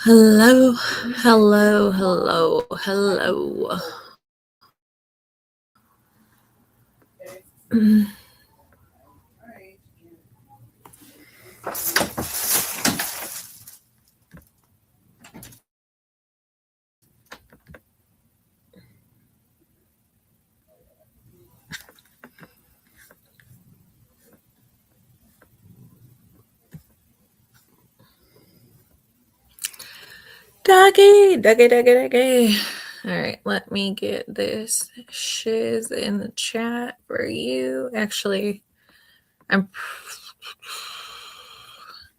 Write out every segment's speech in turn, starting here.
Hello, hello, hello, hello. Dougie. All right, let me get this shiz in the chat for you. Actually, I'm.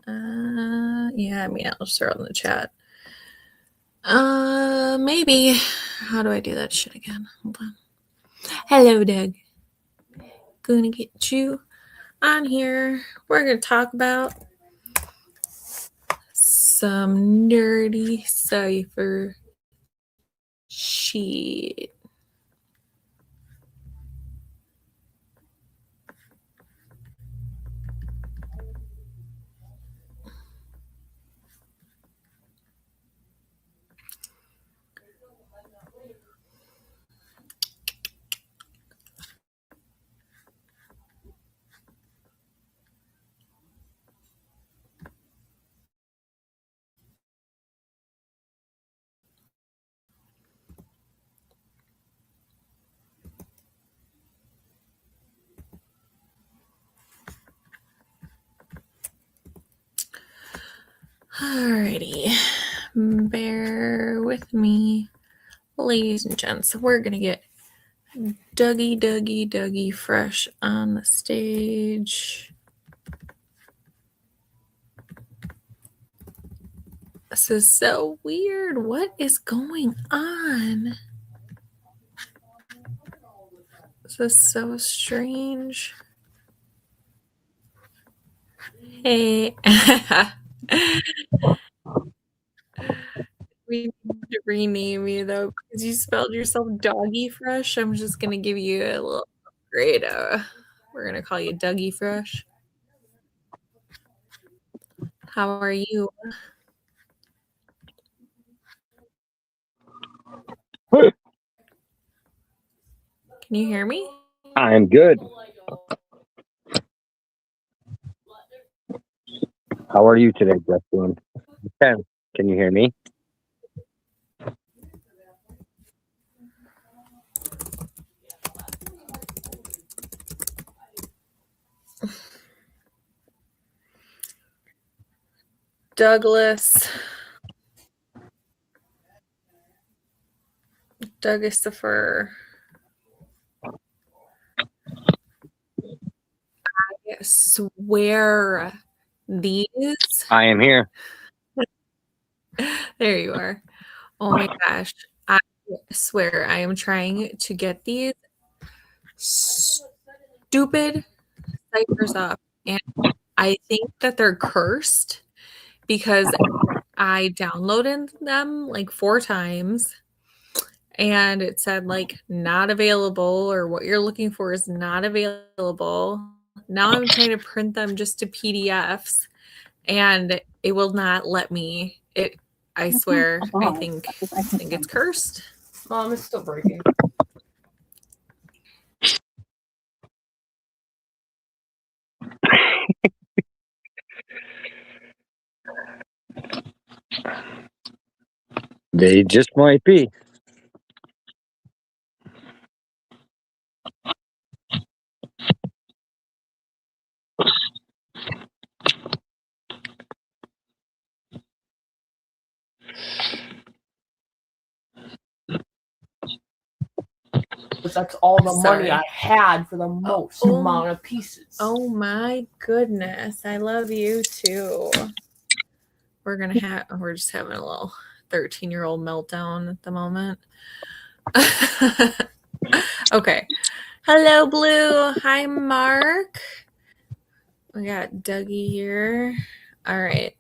I'll just throw it in the chat. Maybe. How do I do that shit again? Hold on. Hello, Doug. Gonna get you on here. We're gonna talk about some nerdy cipher shit. Alrighty, bear with me, ladies and gents. We're gonna get Dougie fresh on the stage. This is so weird. What is going on? This is so strange. Hey. We need to rename you though, because you spelled yourself Doggy Fresh. I'm just gonna give you a little upgrade. We're gonna call you Dougie Fresh. How are you? Can you hear me? I'm good. How are you today, Justin? Can you hear me? Douglas. Douglassifer. I swear these. I am here. There you are. Oh my gosh. I swear I am trying to get these stupid ciphers up. And I think that they're cursed because I downloaded them like 4 times and it said like not available, or what you're looking for is not available. Now I'm trying to print them just to PDFs and it will not let me. I swear, I think it's cursed. Mom, it's still breaking. They just might be. That's all the money I had for the most amount of pieces. Oh my goodness. I love you too. We're just having a little 13-year-old meltdown at the moment. Okay. Hello, Blue. Hi, Mark. We got Dougie here. All right.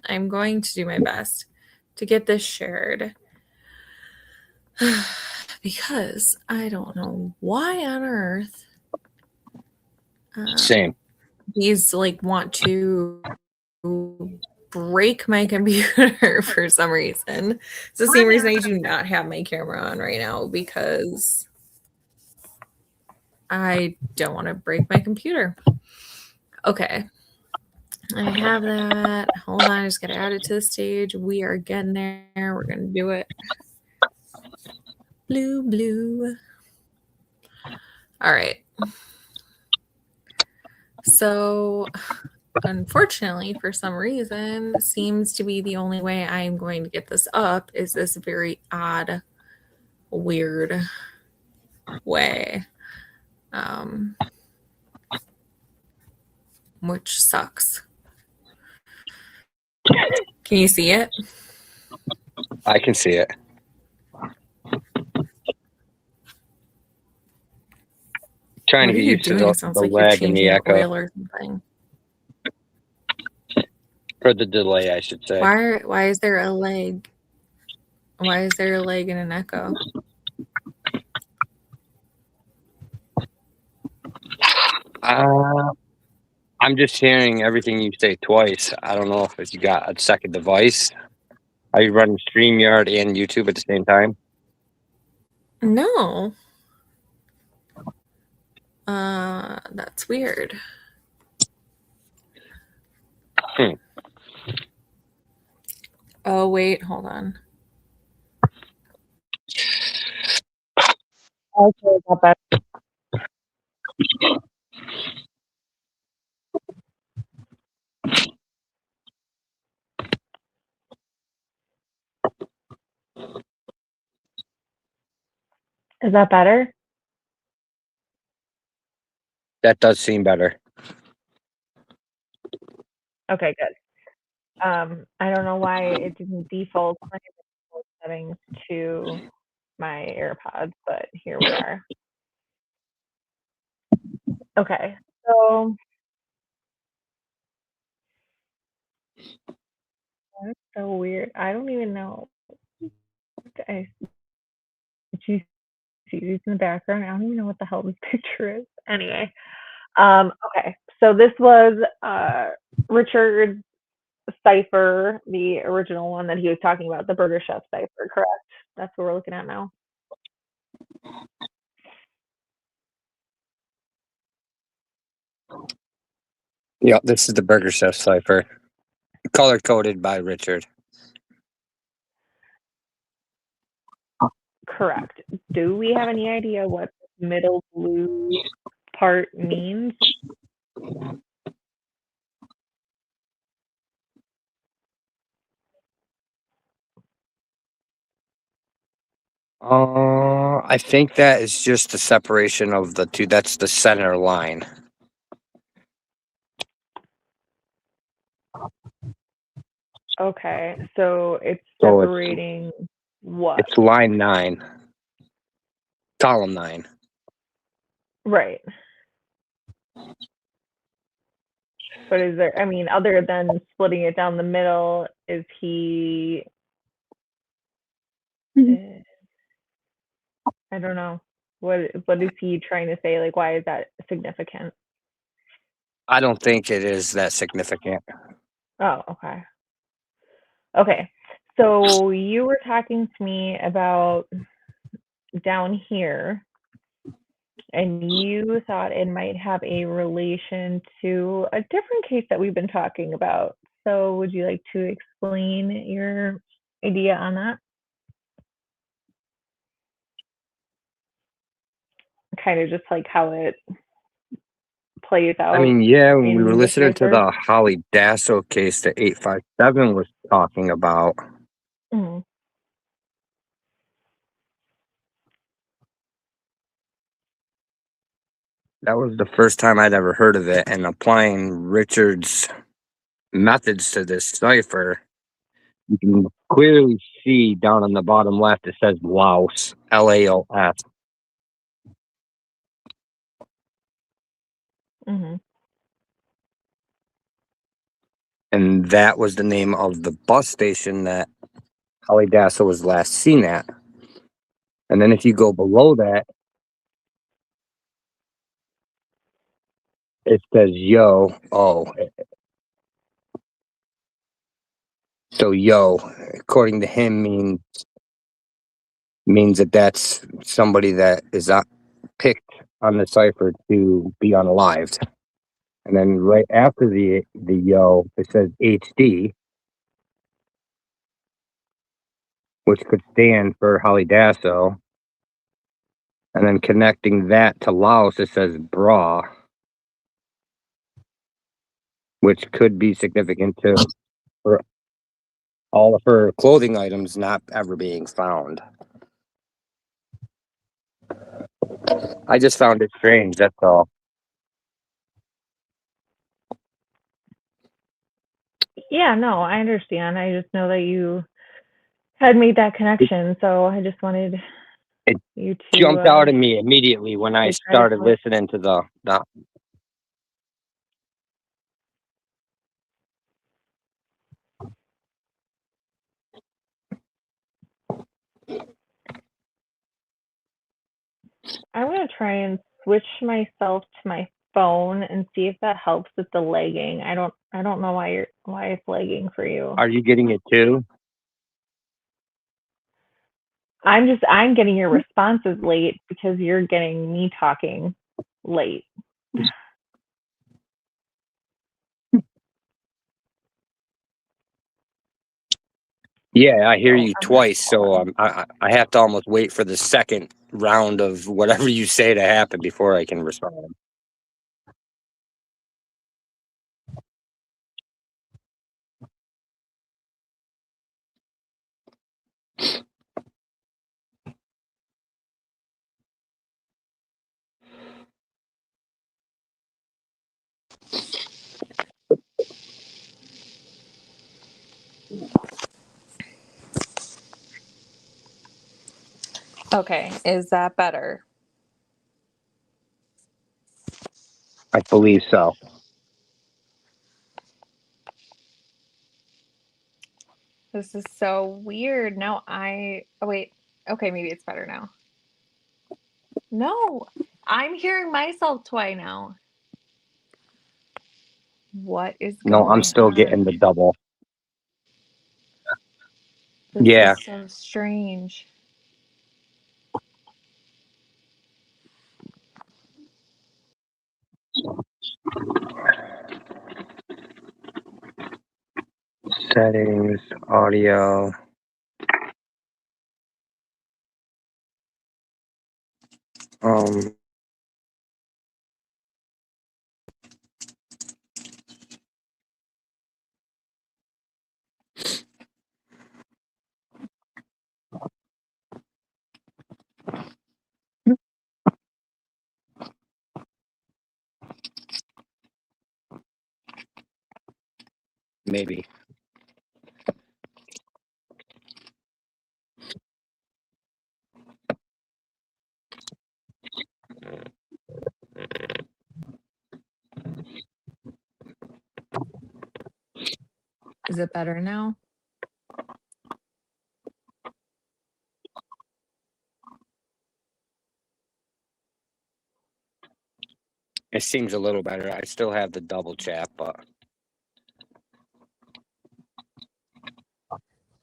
I'm going to do my best to get this shared. Because I don't know why on earth Same. these like want to break my computer for some reason. It's the same reason I do not have my camera on right now, because I don't want to break my computer. Okay. I have that. Hold on, I just got to add it to the stage. We are getting there. We're going to do it. Blue, blue. All right. So, unfortunately, for some reason, seems to be the only way I'm going to get this up is this very odd, weird way, which sucks. Can you see it? I can see it. Trying What to are get you used to doing? the, It sounds the like you're lag and the changing echo. oil or something. Or the delay, I should say. Why is there a lag? Why is there a lag and an echo? I'm just hearing everything you say twice. I don't know if you got a second device. Are you running StreamYard and YouTube at the same time? No. That's weird. Oh, wait, hold on. Okay, got that. Is that better? That does seem better. Okay, good. I don't know why it didn't default my settings to my AirPods, but here we are. Okay, so that's so weird. I don't even know. I see these in the background. I don't even know what the hell this picture is. Anyway, okay, so this was Richard's cipher, the original one that he was talking about, the Burger Chef cipher, correct? That's what we're looking at now. Yeah, this is the Burger Chef cipher, color coded by Richard. Correct. Do we have any idea what middle blue part means? I think that is just the separation of the two. That's the center line. Okay, so it's So separating what? It's line 9, column 9. Right. But is there, I mean, other than splitting it down the middle, is he, I don't know. What is he trying to say? Like, why is that significant? I don't think it is that significant. Oh, okay. Okay. So you were talking to me about down here, and you thought it might have a relation to a different case that we've been talking about. So would you like to explain your idea on that? Kind of just like how it plays out. I mean, yeah, when we were in the listening to cipher. the Holly Dasso case that 857 was talking about, Mhm. that was the first time I'd ever heard of it. And applying Richard's methods to this cipher, you can clearly see down on the bottom left, it says Laos, Laos. Mhm. And that was the name of the bus station that Holly Dasso was last seen at. And then if you go below that, it says Yo. Oh, So yo, according to him, means that that's somebody that is picked on the cipher to be unalived. And then right after the yo, it says HD, which could stand for Halidasso. And then connecting that to Laos, it says bra, which could be significant too for all of her clothing items not ever being found. I just found it strange, that's all. Yeah, no, I understand. I just know that you had made that connection, so I just wanted It you jumped to out at me immediately when I try to started listening to the I'm gonna try and switch myself to my phone and see if that helps with the lagging. I don't know why it's lagging for you. Are you getting it too? I'm getting your responses late because you're getting me talking late. Yeah, I hear So you twice, so I have to almost wait for the second round of whatever you say to happen before I can respond. Okay, is that better? I believe so. This is so weird. Now oh wait. Okay, maybe it's better now. No, I'm hearing myself twice now. What is No, I'm going still getting on? the double. This Yeah. is so strange. Settings, audio. Um, maybe. Is it better now? It seems a little better. I still have the double chat, but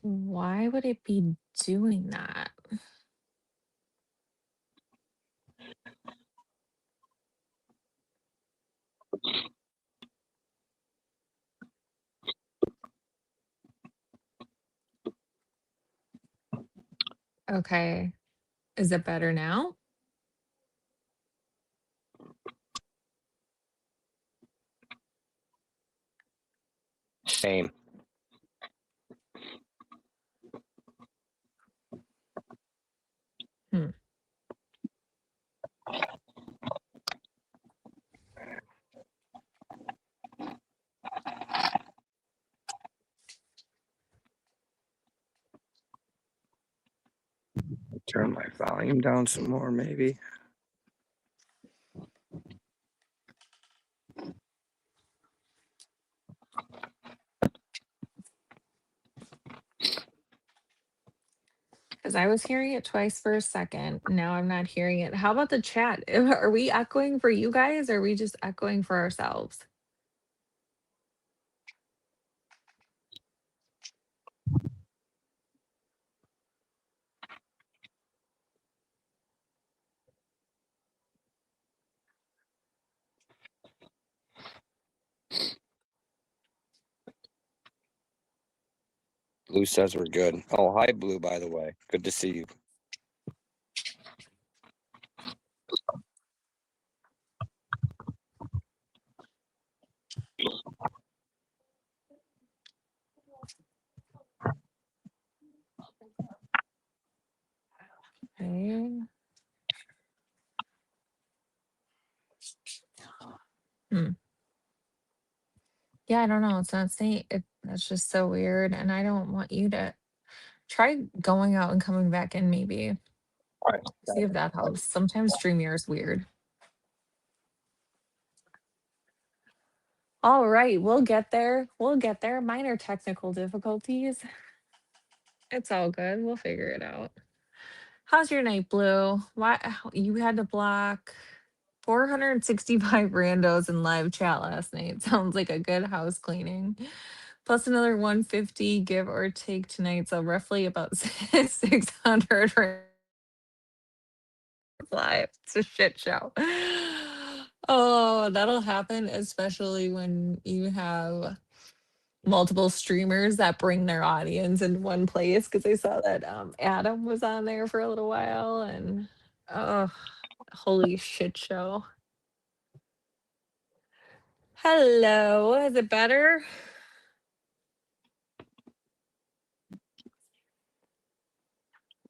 Why would it be doing that? Okay. Is it better now? same. Hmm. Turn my volume down some more, maybe. Because I was hearing it twice for a second. Now I'm not hearing it. How about the chat? Are we echoing for you guys or are we just echoing for ourselves? Blue says we're good. Oh, hi, Blue, by the way. Good to see you. Okay. Hmm. Yeah, I don't know. It's not saying it. That's just so weird. And I don't want you to try going out and coming back in, maybe. All right. See if that helps. Sometimes StreamYard is weird. All right, we'll get there. We'll get there. Minor technical difficulties. It's all good. We'll figure it out. How's your night, Blue? Why you had to block 465 randos in live chat last night? Sounds like a good house cleaning. Plus another 150 give or take tonight, so roughly about 600 live. It's a shit show. Oh, that'll happen, especially when you have multiple streamers that bring their audience in one place. Because I saw that Adam was on there for a little while, and oh, holy shit show. Hello, is it better?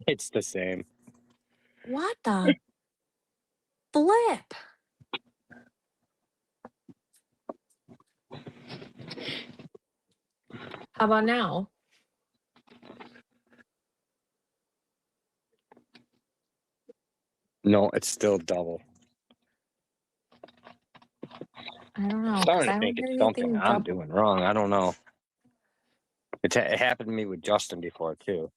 It's the same. What the flip? How about now? No, it's still double. I don't know, I'm because starting I to don't think hear it's something anything I'm double. doing wrong. I don't know. It happened to me with Justin before, too.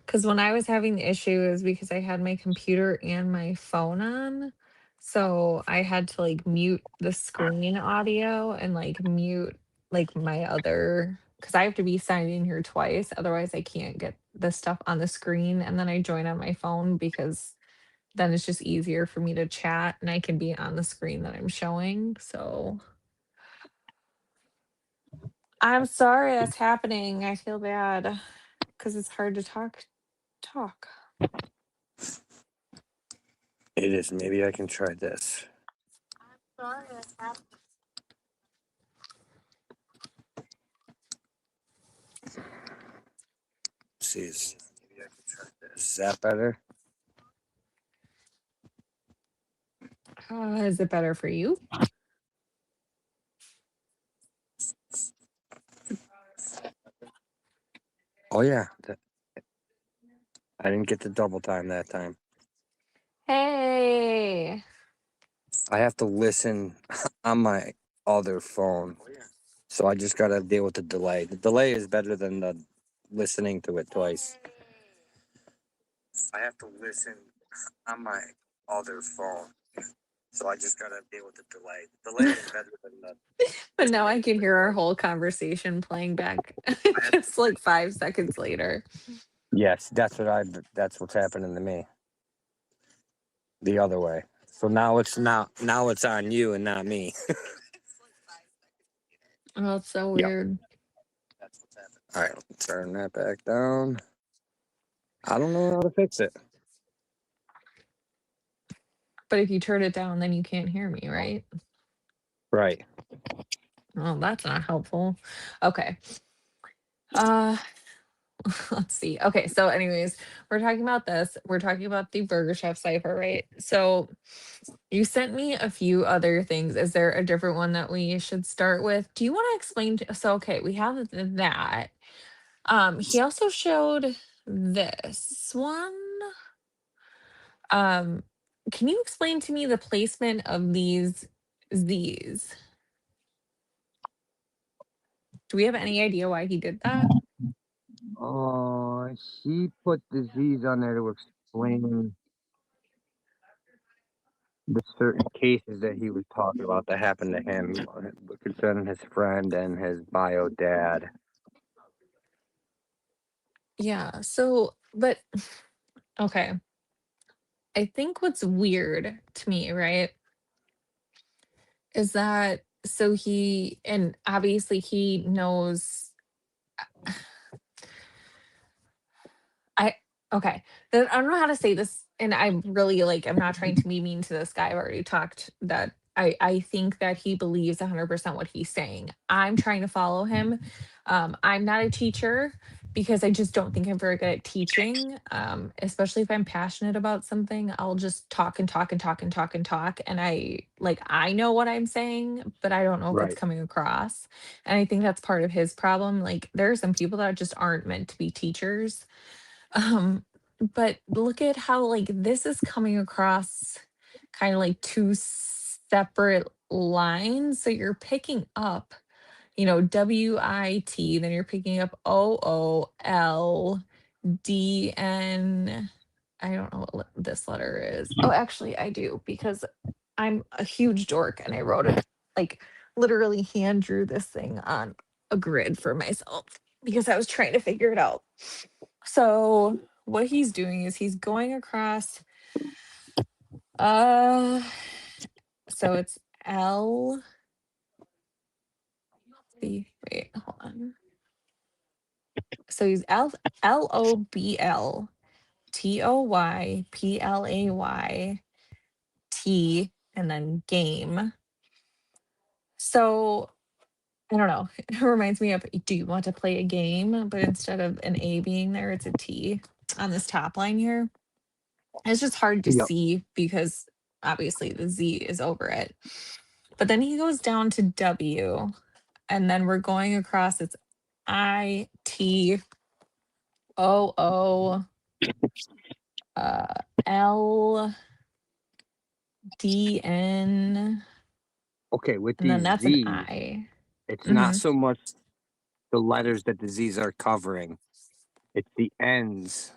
Because when I was having the issue is because I had my computer and my phone on. So I had to like mute the screen audio and like mute like my other, because I have to be signed in here twice. Otherwise, I can't get the stuff on the screen. And then I join on my phone because then it's just easier for me to chat and I can be on the screen that I'm showing. So I'm sorry that's happening. I feel bad because it's hard to talk. It is. Maybe I can try this. Sorry that's happening. See, maybe I can try this. Is that better? Is it better for you? Oh, yeah. I didn't get the double time that time. Hey. I have to listen on my other phone. So I just got to deal with the delay. The delay is better than the listening to it twice. I have to listen on my other phone. So I just got to deal with the delay. The delay is better than the. But now I can hear our whole conversation playing back just like 5 seconds later. Yes, that's what's happening to me. The other way. So now it's on you and not me. Oh, it's so Yep. weird. That's what's happening. All right, turn that back down. I don't know how to fix it. But if you turn it down, then you can't hear me, right? Right. Oh, that's not helpful. Okay. Let's see. Okay, so anyways, we're talking about this. We're talking about the Burger Chef cipher, right? So you sent me a few other things. Is there a different one that we should start with? Do you want to explain so okay, we have that. He also showed this one. Um, can you explain to me the placement of these Z's? Do we have any idea why he did that? Oh, he put disease on there to explain the certain cases that he was talking about that happened to him concerning his friend and his bio dad. Yeah, so but okay. I think what's weird to me, right, is that so and obviously he knows. I okay. I don't know how to say this, and I'm really like I'm not trying to be mean to this guy. I've already talked that I think that he believes 100% what he's saying. I'm trying to follow him. I'm not a teacher because I just don't think I'm very good at teaching. Especially if I'm passionate about something, I'll just talk and talk and talk and talk and talk, and I know what I'm saying, but I don't know if it's Right. coming across. And I think that's part of his problem. Like there are some people that just aren't meant to be teachers, but look at how like this is coming across kind of like two separate lines. So you're picking up, WIT, then you're picking up OOLDN. I don't know what this letter is. Oh, actually, I do because I'm a huge dork and I wrote it like literally hand drew this thing on a grid for myself because I was trying to figure it out. So what he's doing is he's going across uh so it's L wait, hold on. So he's LOBLTOYPLAYT and then game. So I don't know. It reminds me of do you want to play a game? But instead of an A being there, it's a T on this top line here. It's just hard to Yep. see because obviously the Z is over it. But then he goes down to W, and then we're going across. It's ITOO LDN, Okay, with and then these that's an Z's, I. it's not Hmm. so much the letters that the Z's are covering. It's the ends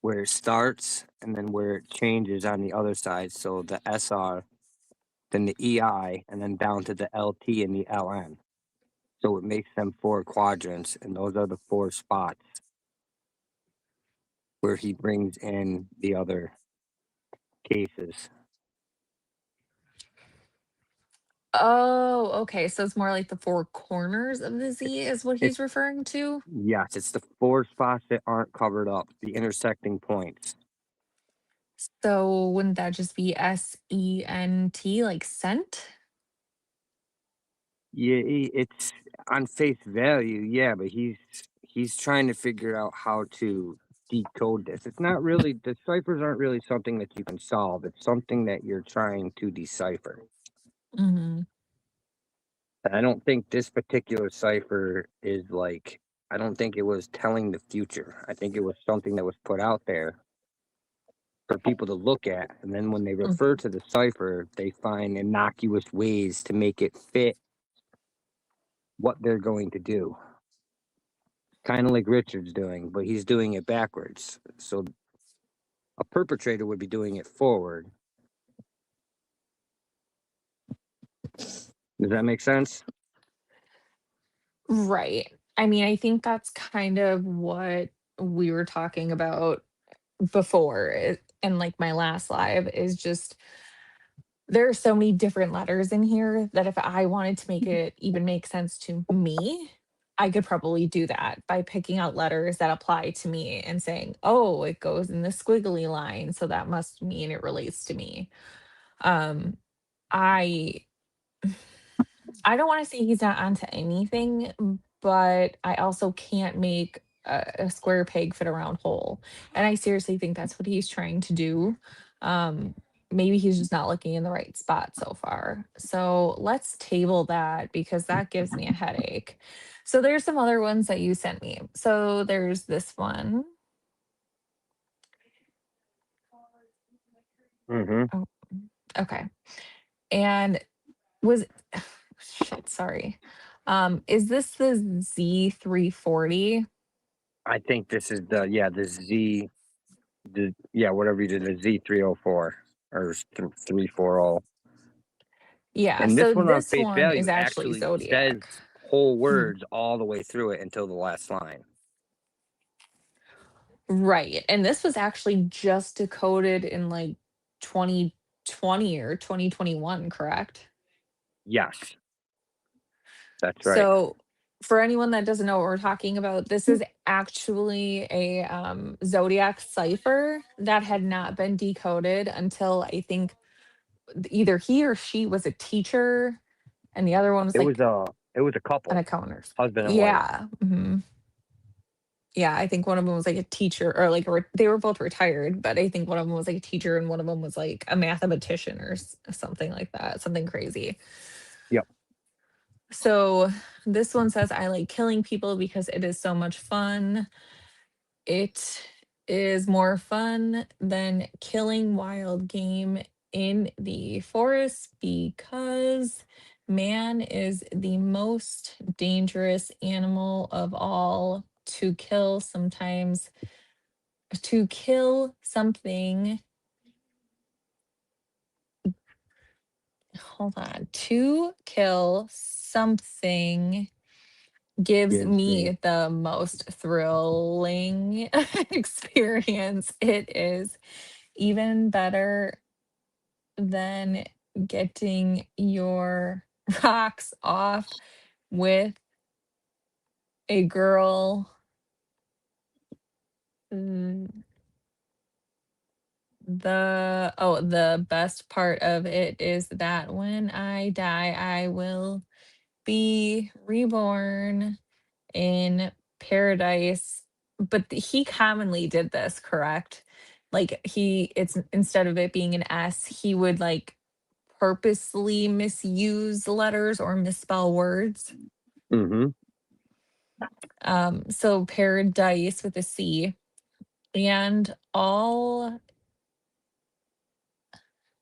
where it starts and then where it changes on the other side. So the SR, then the EI, and then down to the LT and the LN. So it makes them 4 quadrants, and those are the 4 spots where he brings in the other cases. Oh, okay. So it's more like the four corners of the Z is what It, he's referring to. yes, it's the 4 spots that aren't covered up, the intersecting points. So wouldn't that just be SENT, like scent? Yeah, it's on face value, yeah, but he's trying to figure out how to decode this. It's not really the ciphers aren't really something that you can solve. It's something that you're trying to decipher. Hmm. And I don't think this particular cipher is like I don't think it was telling the future. I think it was something that was put out there for people to look at, and then when they refer to the cipher, they find innocuous ways to make it fit what they're going to do. Kind of like Richard's doing, but he's doing it backwards. So a perpetrator would be doing it forward. Does that make sense? Right. I mean, I think that's kind of what we were talking about before. And like my last live is just there are so many different letters in here that if I wanted to make it even make sense to me, I could probably do that by picking out letters that apply to me and saying, oh, it goes in the squiggly line. So that must mean it relates to me. Um, I I don't want to say he's not onto anything, but I also can't make a square peg fit a round hole. And I seriously think that's what he's trying to do. Um, Maybe he's just not looking in the right spot so far. So let's table that because that gives me a headache. So there's some other ones that you sent me. So there's this one. Mm-hmm. Oh, okay. And was shit, sorry. Is this the Z340? I think this is the Z whatever you did the Z304 or 340. Yeah, And this so one on this face one is value actually actually says Zodiac. whole Mhm. words all the way through it until the last line. Right. And this was actually just decoded in like 2020 or 2021, correct? Yes. That's right. So, for anyone that doesn't know what we're talking about, this is actually a zodiac cipher that had not been decoded until I think either he or she was a teacher, and the other one was It was like a an couple, accountant. husband and wife. Yeah. Yeah, I think one of them was like a teacher or like they were both retired, but I think one of them was like a teacher and one of them was like a mathematician or something like that, something crazy. Yep. So this one says, I like killing people because it is so much fun. It is more fun than killing wild game in the forest because man is the most dangerous animal of all. To kill sometimes, to kill something, hold on, to kill something gives Gives me. me the most thrilling experience. It is even better than getting your rocks off with a girl. Mm, the best part of it is that when I die, I will be reborn in paradise. But he commonly did this, correct? Like it's instead of it being an S, he would like purposely misuse letters or misspell words. Mm-hmm. So paradise with a C, and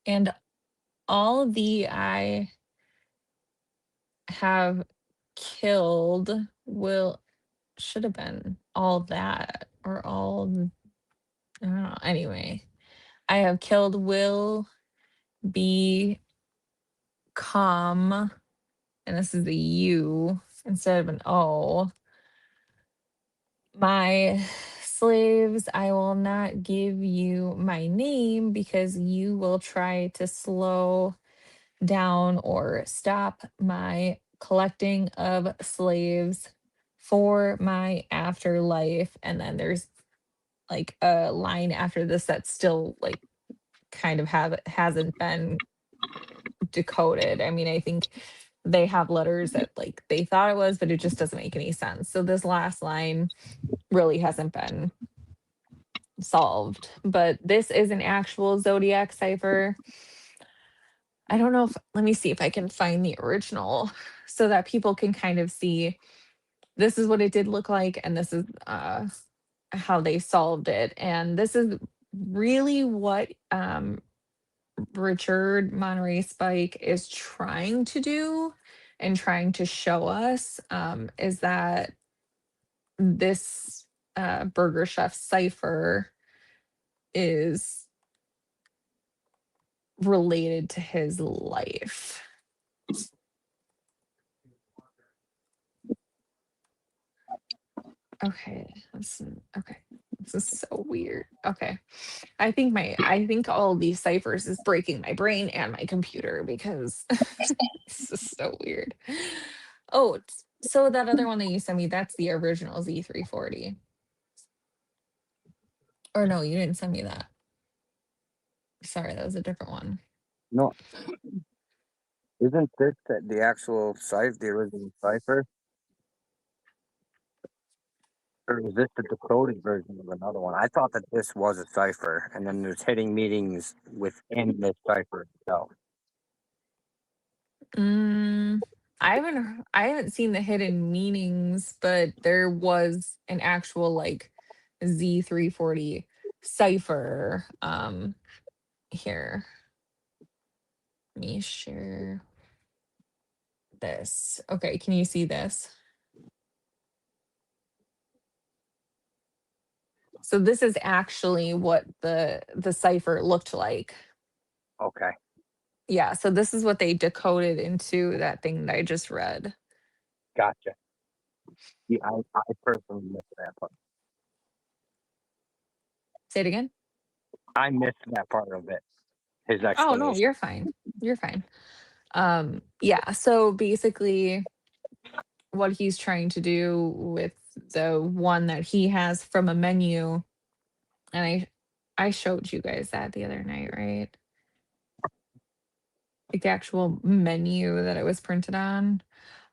and all the I have killed will should have been all that or all I don't know. Anyway, I have killed will be come, and this is a U instead of an O. My slaves, I will not give you my name because you will try to slow down or stop my collecting of slaves for my afterlife. And then there's like a line after this that's still like kind of hasn't been decoded. I mean, I think they have letters that like they thought it was, but it just doesn't make any sense. So this last line really hasn't been solved. But this is an actual zodiac cipher. I don't know if let me see if I can find the original so that people can kind of see this is what it did look like and this is how they solved it. And this is really what Richard Monterey Spike is trying to do and trying to show us is that this Burger Chef cipher is related to his life. Okay. Okay. This is so weird. Okay. I think all these ciphers is breaking my brain and my computer because this is so weird. Oh, so that other one that you sent me, that's the original Z340. Or no, you didn't send me that. Sorry, that was a different one. No, isn't this the actual cipher, the original cipher? Or is this the decoded version of another one? I thought that this was a cipher, and then there's hitting meetings within this cipher itself. I haven't seen the hidden meanings, but there was an actual like Z340 cipher. Here. Let me share this. Okay, can you see this? So this is actually what the cipher looked like. Okay, Yeah, so this is what they decoded into that thing that I just read. gotcha. Yeah, I personally missed that part. Say it again. I missed that part of it. His Oh no, explanation. you're fine. You're fine. Yeah, so basically what he's trying to do with the one that he has from a menu. And I showed you guys that the other night, right? Like the actual menu that it was printed on.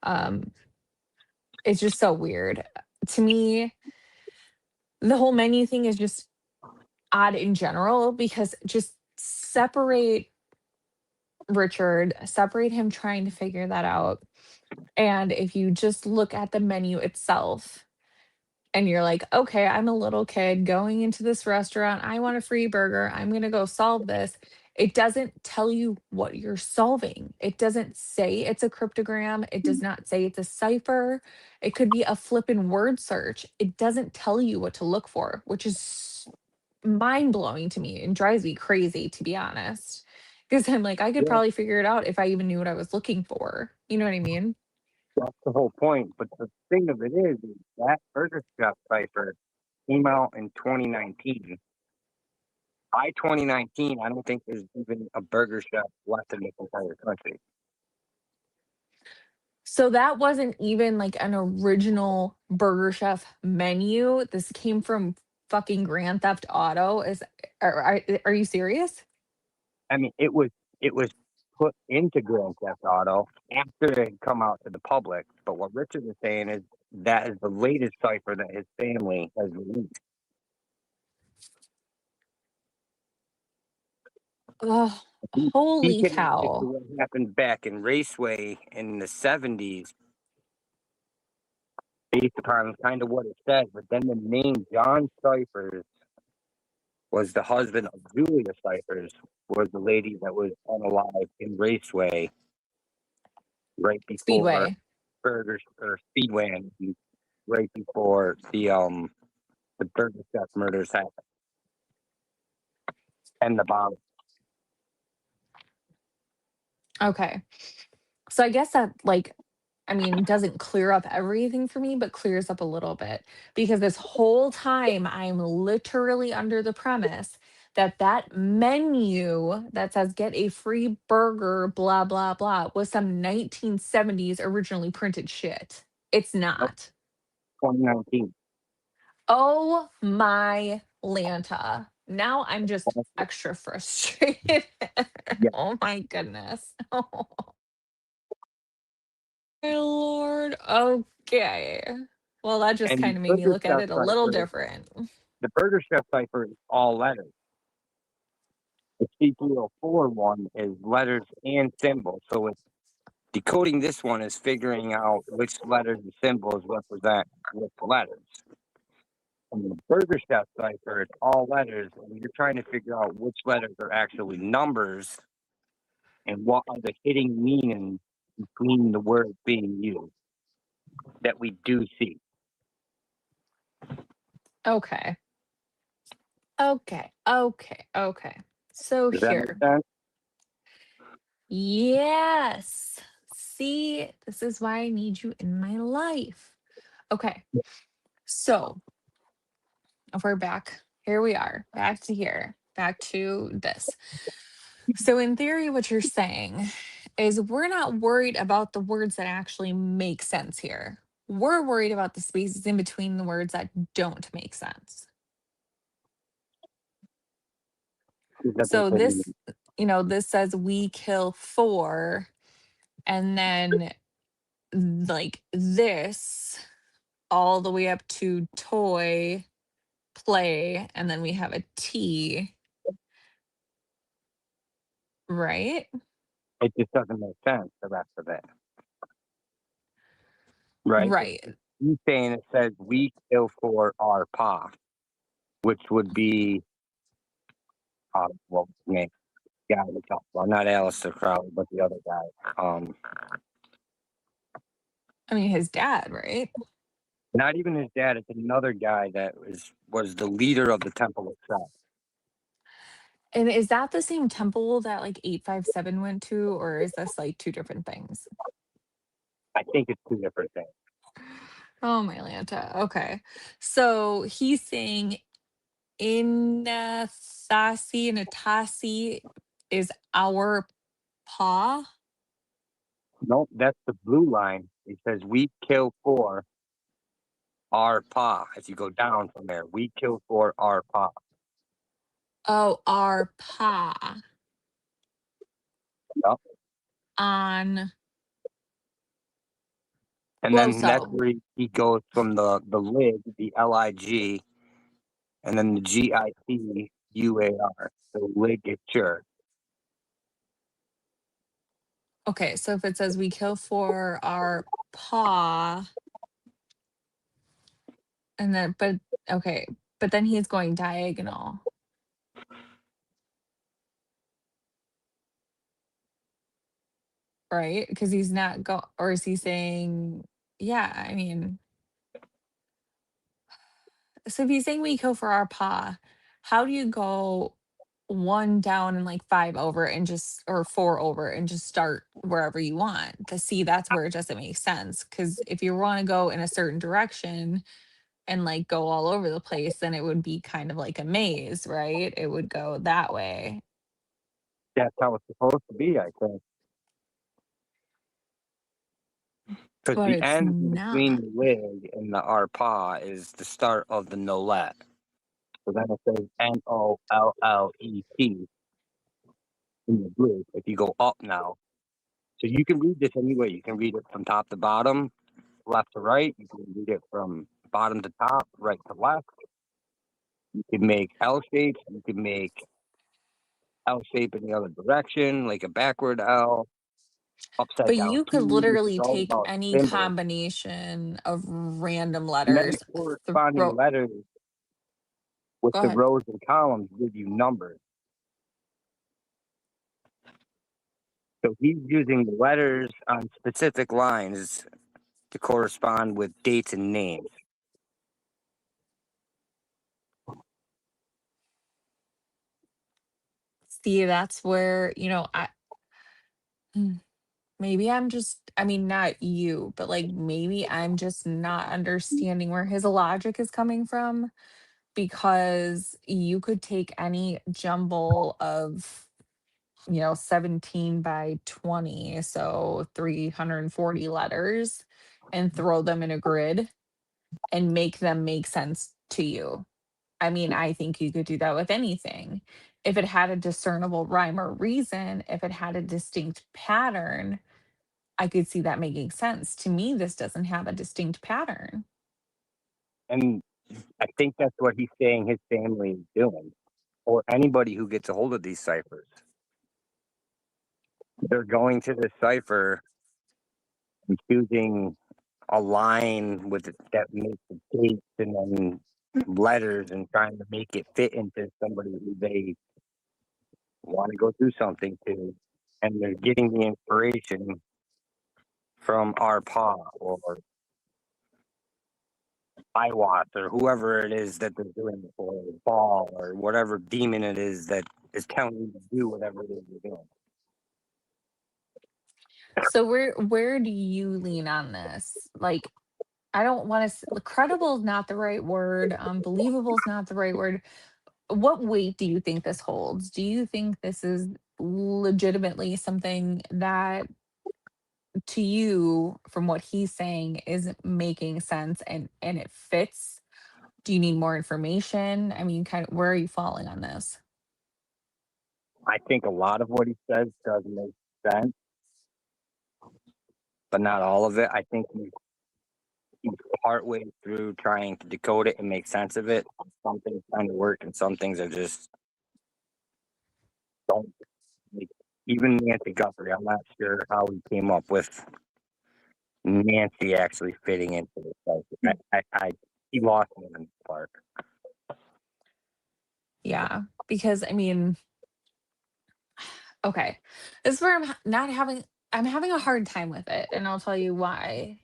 Um, it's just so weird. To me, the whole menu thing is just odd in general because just separate Richard, separate him trying to figure that out. And if you just look at the menu itself, and you're like, okay, I'm a little kid going into this restaurant. I want a free burger. I'm going to go solve this. It doesn't tell you what you're solving. It doesn't say it's a cryptogram. It does not say it's a cipher. It could be a flippin' word search. It doesn't tell you what to look for, which is mind blowing to me and drives me crazy, to be honest. Because I'm like, I could Yeah, probably figure it out if I even knew what I was looking for. You know what I mean? that's the whole point. But the thing of it is that Burger Chef cipher came out in 2019. By 2019, I don't think there's even a Burger Chef left in this entire country. So that wasn't even like an original Burger Chef menu. This came from fucking Grand Theft Auto. Are you serious? I mean, it was put into Grand Theft Auto after it had come out to the public. But what Richard is saying is that is the latest cipher that his family has released. Oh, He holy connected it to cow. what happened back in Raceway in the 70s based upon kind of what it said. But then the name John Cyphers was the husband of Julia Cyphers, was the lady that was unalive in Raceway right before Speedway. Burgers or Speedway, and right before the Burger Chef murders happened and the bomb. Okay. So I guess that like I mean doesn't clear up everything for me, but clears up a little bit because this whole time I'm literally under the premise that that menu that says get a free burger blah blah blah was some 1970s originally printed shit. It's Nope, not. 2019. Oh my Lanta. Now I'm just extra frustrated. Yeah, Oh my goodness. Oh my lord. Okay. Well, that just and kind of made me look at it a little different. The Burger Chef cipher is all letters. The C304 one is letters and symbols. So it's decoding this one is figuring out which letters and symbols represent which letters. And the Burger Chef cipher, it's all letters, and you're trying to figure out which letters are actually numbers and what are the hidden meanings between the words being used that we do see. Okay. Okay. So Does that make here. sense? Yes. See, this is why I need you in my life. Okay. So if we're back, here we are, back to here, back to this. So, in theory, what you're saying is we're not worried about the words that actually make sense here. We're worried about the spaces in between the words that don't make sense. Is that the So, hidden this, this says we kill four, and then like this all the way up to toy, play, and then we have a T, right? it just doesn't make sense, the rest of it. Right? Right. He's saying it says we kill for our pa, which would be well, name guy we talked about, not Alistair Crowley, but the other guy. I mean, his dad, right? Not even his dad. It's another guy that was the leader of the temple itself. And is that the same temple that like 857 went to, or is this like two different things? I think it's two different things. Oh my Lanta. Okay. So he's saying Natasi is our paw. No, that's the blue line It says we kill for our pa. If you go down from there, we kill for our pa. Oh, our pa Yep. on. And Well, then that's so where he goes from the lig, the LIG, and then the GITUAR, the ligature. okay, so if it says we kill for our paw, and then but okay, but then he's going diagonal, right? Because he's not go, or is he saying, yeah, I mean, so if he's saying we kill for our paw, how do you go one down and like five over and just, or four over and just start wherever you want? To see, that's where it doesn't make sense. Because if you want to go in a certain direction and like go all over the place, then it would be kind of like a maze, right? It would go that way. That's how it's supposed to be, I think. Because But the it's end between not. the lig and the arpa is the start of the nolet. So then it says NOLLET in the blue. If you go up now, so you can read this any way. You can read it from top to bottom, left to right. You can read it from bottom to top, right to left. You can make L shapes. You can make L shape in the other direction, like a backward L, upside But down you could T. It's literally all take about any symbols. combination of random And then the letters. corresponding letters with Go the ahead. rows and columns give you numbers. So he's using the letters on specific lines to correspond with dates and names. See, that's where, maybe I'm just, I mean, not you, but like maybe I'm just not understanding where his logic is coming from, because you could take any jumble of, 17 by 20, so 340 letters, and throw them in a grid and make them make sense to you. I mean, I think you could do that with anything. If it had a discernible rhyme or reason, if it had a distinct pattern, I could see that making sense. To me, this doesn't have a distinct pattern. And I think that's what he's saying his family is doing, or anybody who gets a hold of these ciphers. They're going to the cipher and choosing a line with that makes the dates and then letters and trying to make it fit into somebody who they want to go do something to. And they're getting the inspiration from our paw or Iwat or whoever it is that they're doing it for, or ball or whatever demon it is that is telling you to do whatever it is you're doing. So where do you lean on this? Like, I don't want to, credible is not the right word. Believable is not the right word. What weight do you think this holds? Do you think this is legitimately something that, to you, from what he's saying, is making sense and it fits? Do you need more information? I mean, kind of, where are you falling on this? I think a lot of what he says does make sense, but not all of it. I think he's partway through trying to decode it and make sense of it. Some things kind of work, and some things are just don't. Like, even Nancy Guthrie, I'm not sure how he came up with Nancy actually fitting into this. He lost me in the part. Yeah, because I mean, okay, this is where I'm having a hard time with it, and I'll tell you why.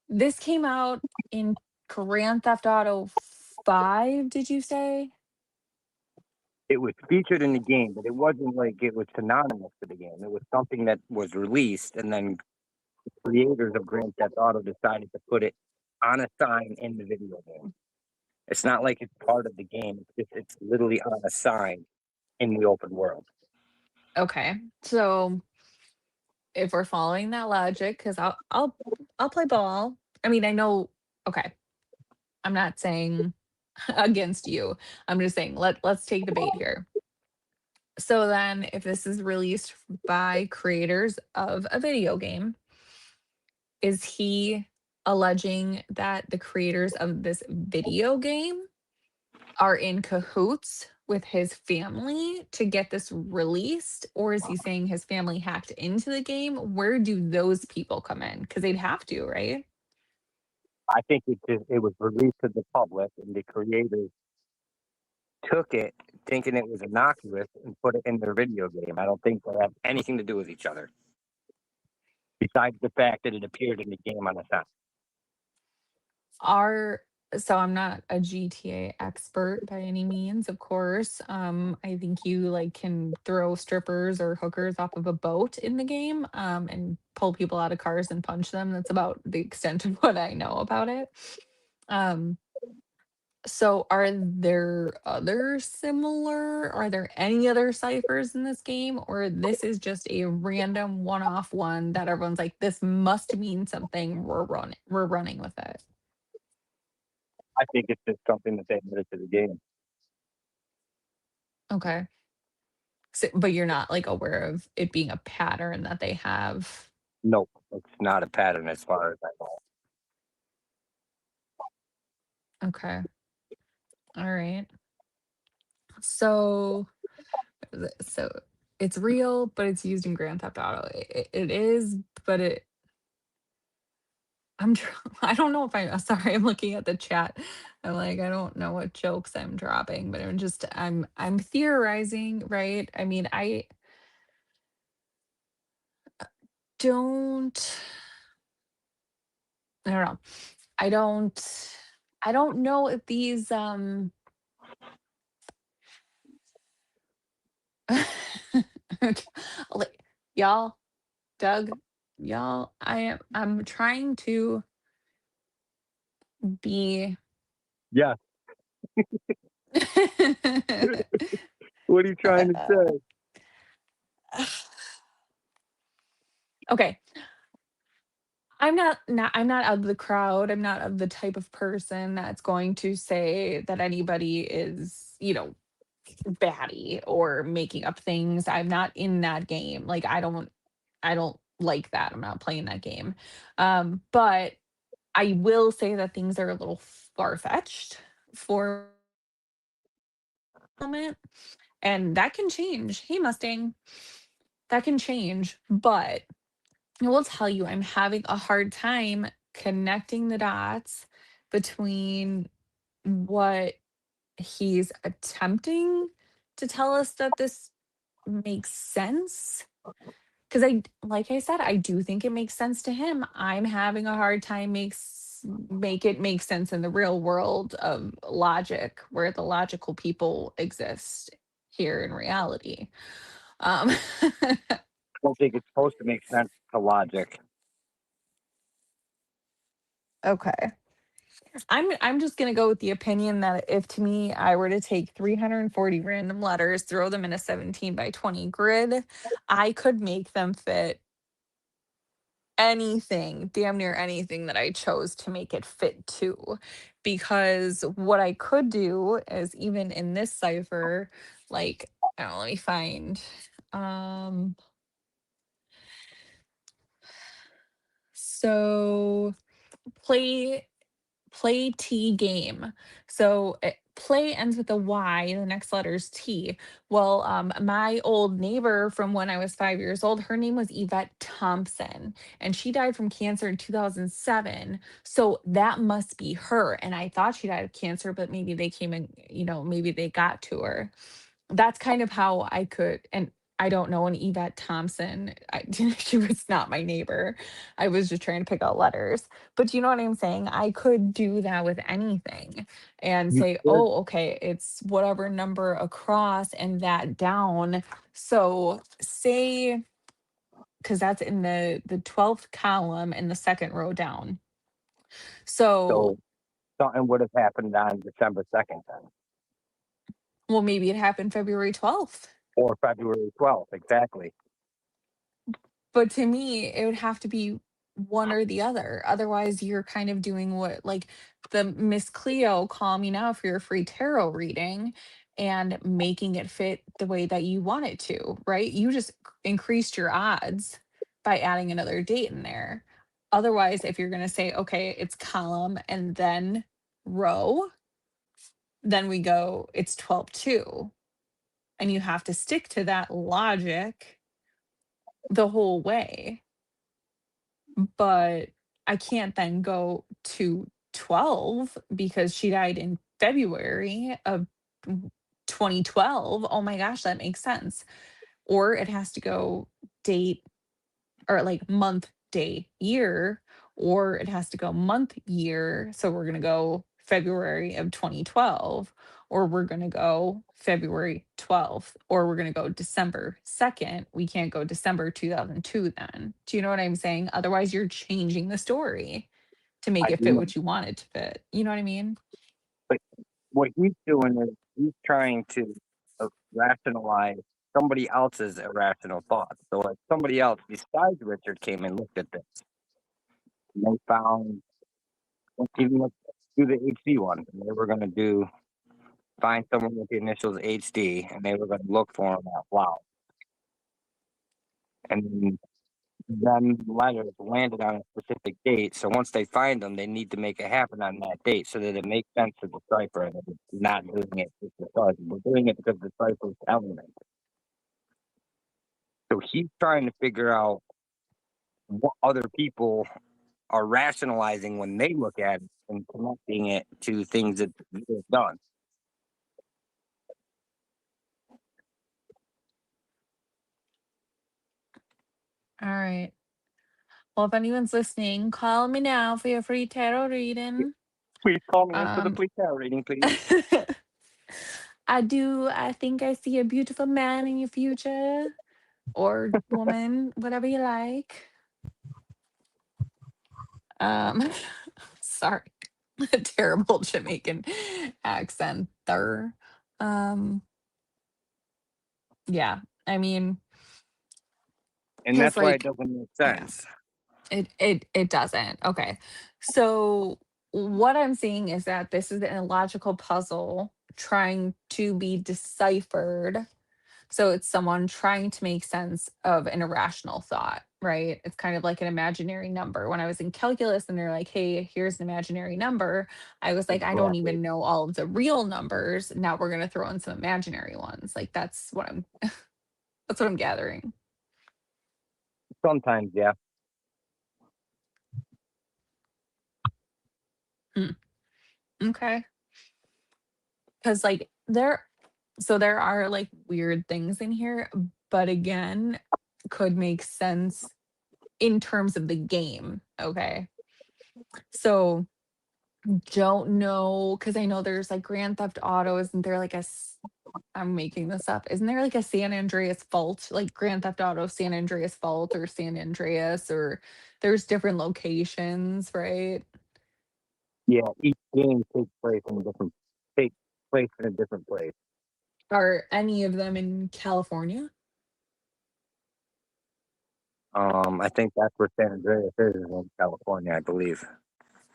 This came out in Grand Theft Auto 5, did you say? It was featured in the game, but it wasn't like it was synonymous to the game. It was something that was released, and then the creators of Grand Theft Auto decided to put it on a sign in the video game. It's not like it's part of the game. It's literally on a sign in the open world. Okay. So if we're following that logic, because I'll play ball. I mean, I know. Okay, I'm not saying against you. I'm just saying let's take the bait here. So then, if this is released by creators of a video game, is he alleging that the creators of this video game are in cahoots with his family to get this released? Or is he saying his family hacked into the game? Where do those people come in? Because they'd have to, right? I think it was released to the public, and the creators took it thinking it was innocuous and put it in their video game. I don't think they have anything to do with each other, besides the fact that it appeared in the game on the side. So I'm not a GTA expert by any means, of course. I think you like can throw strippers or hookers off of a boat in the game, and pull people out of cars and punch them. That's about the extent of what I know about it. Um, so are there other similar? Are there any other ciphers in this game, or this is just a random one-off one that everyone's like, this must mean something. We're running with it. I think it's just something that they added to the game. Okay. So, but you're not like aware of it being a pattern that they have. Nope, it's not a pattern as far as I know. Okay. All right. So, so it's real, but it's used in Grand Theft Auto. It is, but I don't know if sorry, I'm looking at the chat. I'm like, I don't know what jokes I'm dropping, but I'm theorizing, right? I mean, don't I don't know. I don't I don't know if these like, y'all, Doug, y'all, I'm trying to be Yeah. What are you trying to say? Okay. I'm not of the crowd. I'm not of the type of person that's going to say that anybody is, batty or making up things. I'm not in that game. Like I don't like that. I'm not playing that game. But I will say that things are a little far-fetched for a moment, and that can change. Hey, Mustang, that can change. But I will tell you, I'm having a hard time connecting the dots between what he's attempting to tell us that this makes sense. Because like I said, I do think it makes sense to him. I'm having a hard time make it make sense in the real world of logic, where the logical people exist here in reality. I don't think it's supposed to make sense to logic. Okay. I'm just gonna go with the opinion that if to me I were to take 340 random letters, throw them in a 17 by 20 grid, I could make them fit anything, damn near anything that I chose to make it fit to. Because what I could do is, even in this cipher, like, I don't know, let me find so play T game. So play ends with a Y, the next letter is T. Well, my old neighbor from when I was 5 years old, her name was Yvette Thompson, and she died from cancer in 2007. So that must be her. And I thought she died of cancer, but maybe they came in, maybe they got to her. That's kind of how I could, and I don't know an Yvette Thompson. She was not my neighbor. I was just trying to pick out letters. But you know what I'm saying? I could do that with anything and You say, could. oh, okay, it's whatever number across and that down. So say, because that's in the 12th column in the second row down. So, So something would have happened on December 2nd then. well, maybe it happened February 12th. Or February 12th, exactly. But to me, it would have to be one or the other. Otherwise, you're kind of doing what, like, the Miss Cleo call me now for your free tarot reading and making it fit the way that you want it to, right? You just increased your odds by adding another date in there. Otherwise, if you're going to say, okay, it's column and then row, then we go, it's 12-2. And you have to stick to that logic the whole way. But I can't then go to 12 because she died in February of 2012. Oh my gosh, that makes sense. Or it has to go date, or like month, day, year, or it has to go month, year. So we're going to go February of 2012, or we're going to go February 12th, or we're going to go December 2nd. We can't go December 2002 then. Do you know what I'm saying? Otherwise, you're changing the story to make I it do fit know. what you want it to fit. You know what I mean? But what he's doing is he's trying to rationalize somebody else's irrational thoughts. So, like, somebody else besides Richard came and looked at this, and they found, even let's do the HD one. And they were going to find someone with the initials HD, and they were going to look for him out loud. And then letters landed on a specific date. So once they find them, they need to make it happen on that date so that it makes sense to the cipher, and it's not doing it just because. We're doing it because the cipher is telling them. So he's trying to figure out what other people are rationalizing when they look at it and connecting it to things that they've done. All right. Well, if anyone's listening, call me now for your free tarot reading. Please call me in for the free tarot reading, please. I think I see a beautiful man in your future, or woman, whatever you like. Sorry. A terrible Jamaican accent there. Yeah, I mean, And because that's why it like, doesn't make yeah, sense. it doesn't. Okay. So what I'm seeing is that this is an illogical puzzle trying to be deciphered. So it's someone trying to make sense of an irrational thought, right? It's kind of like an imaginary number. When I was in calculus and they're like, hey, here's an imaginary number, I was like, I don't Exactly. even know all of the real numbers. Now we're gonna throw in some imaginary ones. Like that's what I'm gathering. Sometimes, yeah. Mm, okay. Because like there are like weird things in here, but again, could make sense in terms of the game. Okay. So don't know, because I know there's like Grand Theft Auto. Isn't there like I'm making this up. Isn't there like a San Andreas Fault, like Grand Theft Auto San Andreas Fault or San Andreas, or there's different locations, right? Yeah, each game takes place in a different place. Are any of them in California? I think that's where San Andreas is in California, I believe.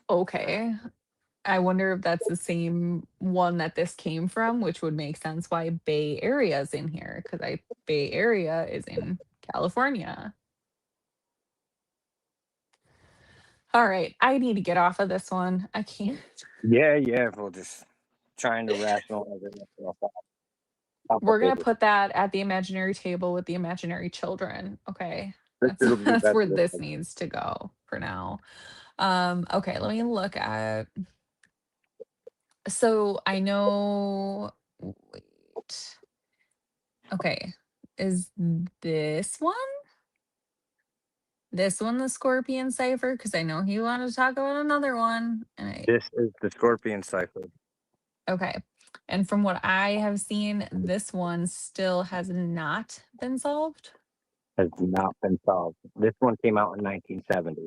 Okay. I wonder if that's the same one that this came from, which would make sense why Bay Area is in here, because Bay Area is in California. All right, I need to get off of this one. I can't. Yeah, we're just trying to rationalize it. We're gonna put that at the imaginary table with the imaginary children. Okay, This that's will be that's better. where this needs to go for now. Okay, let me look at. So I know. Wait. Okay, is this one? This one the Scorpion cipher? Because I know he wanted to talk about another one. This is the Scorpion cipher. Okay. And from what I have seen, this one still has not been solved. Has not been solved. This one came out in 1970.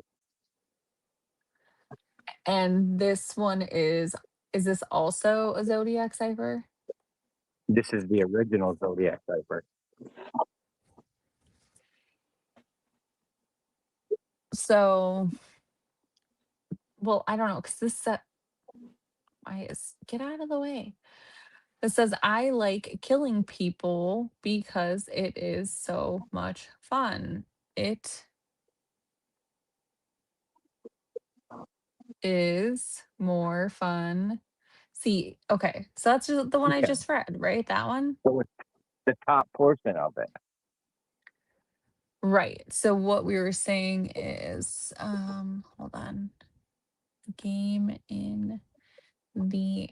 And this one is this also a Zodiac cipher? This is the original Zodiac cipher. So, well, I don't know, because this set, get out of the way. It says, I like killing people because it is so much fun. It is more fun. See, okay, so that's just the one I Okay. just read, right? That one? So it's the top portion of it. Right. So what we were saying is, hold on. Game in the,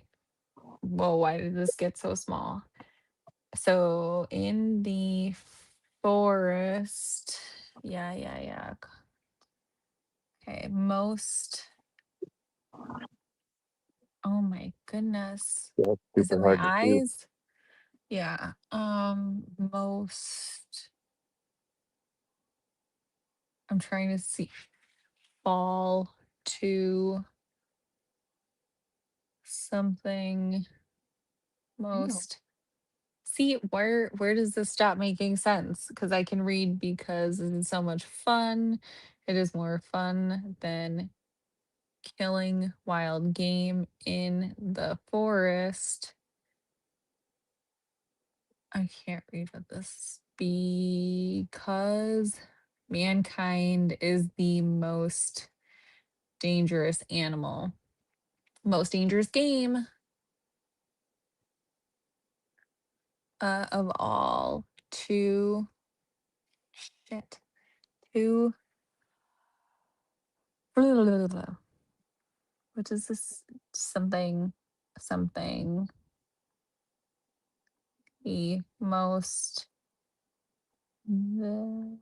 whoa, why did this get so small? So in the forest, yeah. Okay, most, oh my goodness. Yeah, it's Is it super my hard to see. eyes? Yeah. Most, I'm trying to see, fall to something most. See, where does this stop making sense? Because I can read because it is so much fun. It is more fun than killing wild game in the forest. I can't read what this because mankind is the most dangerous animal, most dangerous game of all. To shit to what is this? Something the most the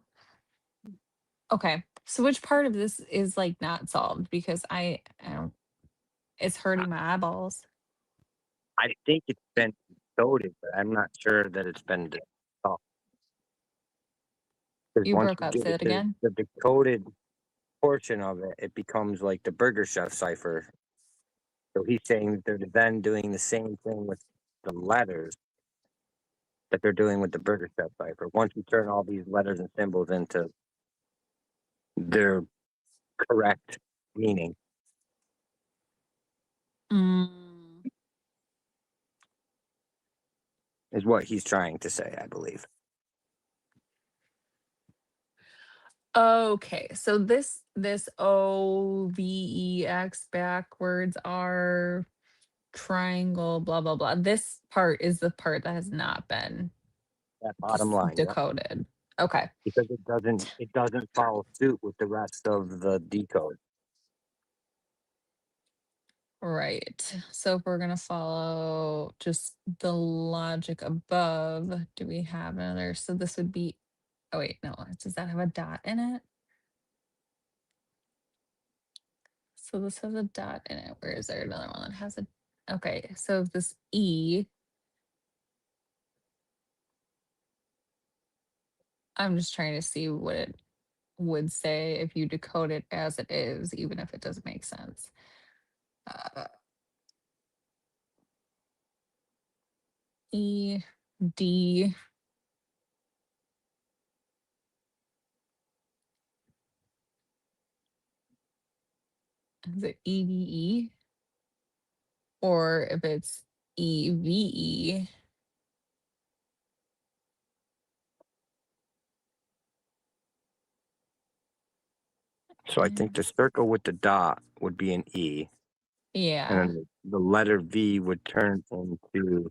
okay, so which part of this is like not solved? Because I don't, it's hurting my eyeballs. I think it's been decoded, but I'm not sure that it's been solved. Because You once broke you up, get say it it to again. the decoded portion of it, it becomes like the Burger Chef cipher. So he's saying that they're then doing the same thing with the letters that they're doing with the Burger Chef cipher. Once you turn all these letters and symbols into their correct meaning, Mm. is what he's trying to say, I believe. Okay, so this OVEX backwards are triangle, blah blah blah. This part is the part that has not been That bottom line, yep. decoded. Okay. Because it doesn't follow suit with the rest of the decode. Right. So if we're gonna follow just the logic above, do we have another? So this would be, oh wait, no, does that have a dot in it? So this has a dot in it. Where is there another one that has a, okay, so this E, I'm just trying to see what it would say if you decode it as it is, even if it doesn't make sense. E, D, is it EVE? Or if it's EVE, So I think the circle with the dot would be an E. yeah. And then the letter V would turn into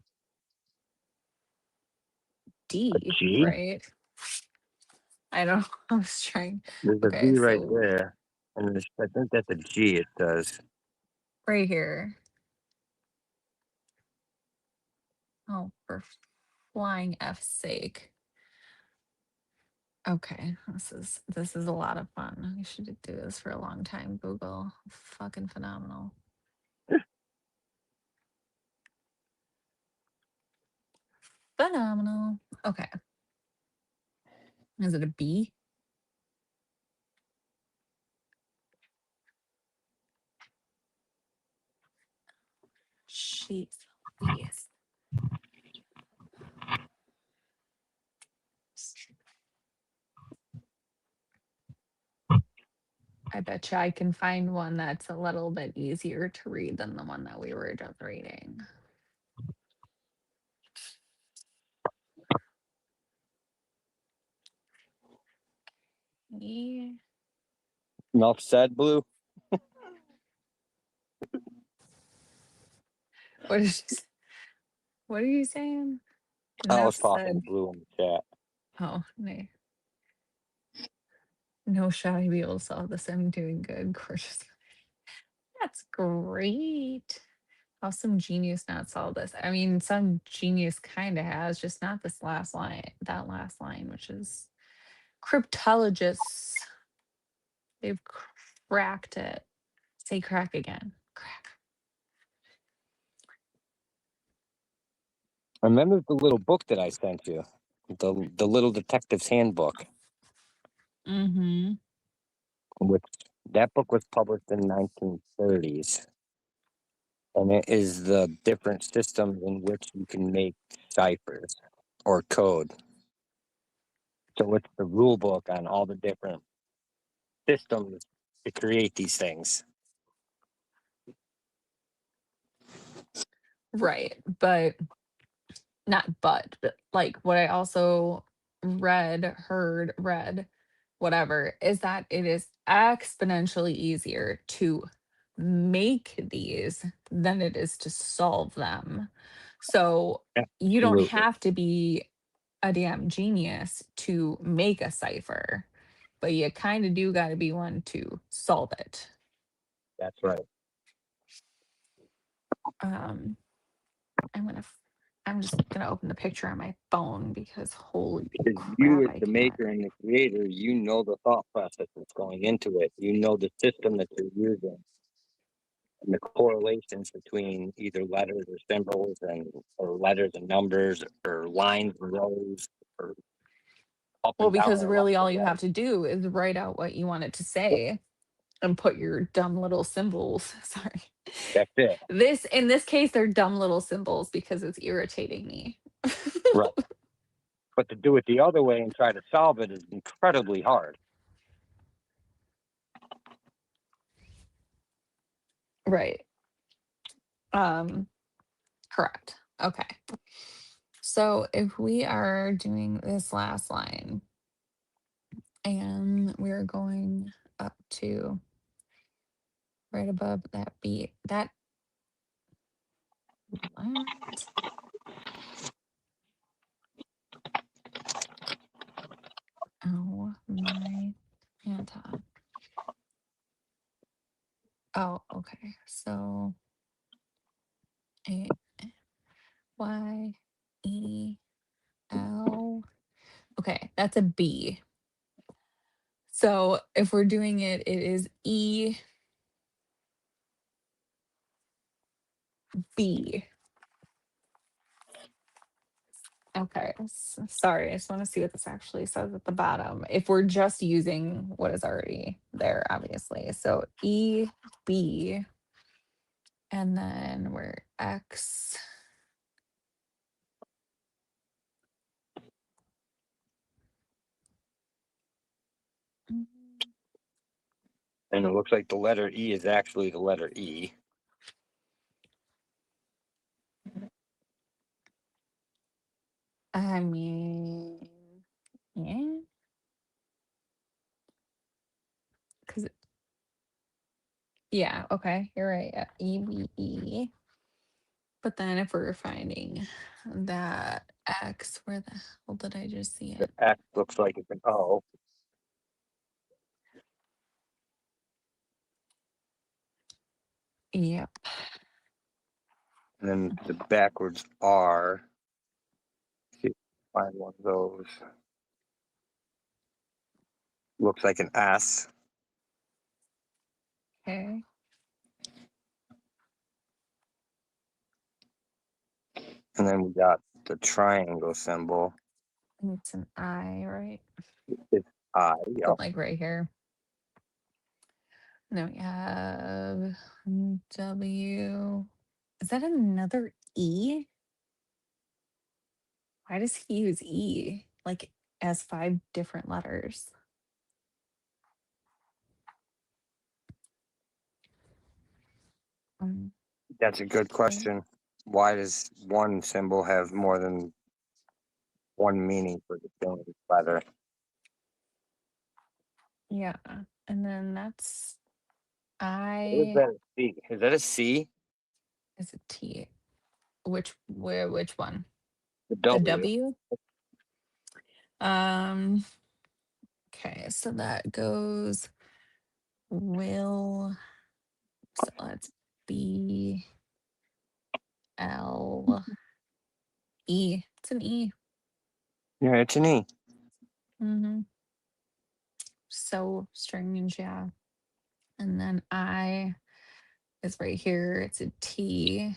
D, G. right? I don't I was trying. There's a Okay, V right so there. And I think that's a G it does. right here. Oh, for flying F's sake. Okay, this is a lot of fun. We should do this for a long time, Google. Fucking phenomenal. Phenomenal. Okay. Is it a B? Jeez. Yes. I bet you I can find one that's a little bit easier to read than the one that we were just reading. Yeah. Enough said, Blue. What is this? What are you saying? I Enough was talking to said. Blue in the chat. Oh, no. No shy be able to solve this. I'm doing good. Gorgeous. That's great. How some genius not solve this? I mean, some genius kind of has, just not this last line, that last line, which is cryptologists. They've cracked it. Say crack again. Crack. Remember the little book that I sent you? The little detective's handbook. Mm-hmm. Which that book was published in 1930s. And it is the different systems in which you can make ciphers or code. So it's the rule book on all the different systems to create these things. Right. But like what I also read, whatever, is that it is exponentially easier to make these than it is to solve them. So you don't Absolutely. have to be a damn genius to make a cipher, but you kind of do got to be one to solve it. That's right. Um, I'm just gonna open the picture on my phone because holy Because you, crap, as I the can't. maker and the creator, you know the thought process that's going into it. You know the system that you're using and the correlations between either letters or symbols or letters and numbers or lines and rows or up Well, and down because or left really all and you right. have to do is write out what you want it to say and put your dumb little symbols. Sorry. That's it. In this case, they're dumb little symbols because it's irritating me. Right. But to do it the other way and try to solve it is incredibly hard. Right. Correct. Okay. So if we are doing this last line and we're going up to right above that beat, that what? Oh my Anton. Oh, okay. So A Y E L. Okay, that's a B. So if we're doing it, it is E B. Okay, sorry. I just want to see what this actually says at the bottom. If we're just using what is already there, obviously. So E B, and then we're X. And it looks like the letter E is actually the letter E. I mean, yeah, because yeah, okay, you're right. Yeah, E B E. But then if we're finding that X, where the hell did I just see The it? X looks like it's an O. Yep. And then the backwards R. See if I can find one of those. Looks like an S. Okay. And then we got the triangle symbol. And it's an I, right? It's I. Yep. Like right here. Then we have W. Is that another E? Why does he use E like as 5 different letters? That's a good question. Why does one symbol have more than one meaning for the same letter? Yeah. And then that's What is I that a C? Is that a C? is a T. Which one? The The W. W? Um okay, so that goes will, so let's B L E. It's an E. Yeah, it's an E. Mm-hmm. So strange, yeah. And then I is right here. It's a T.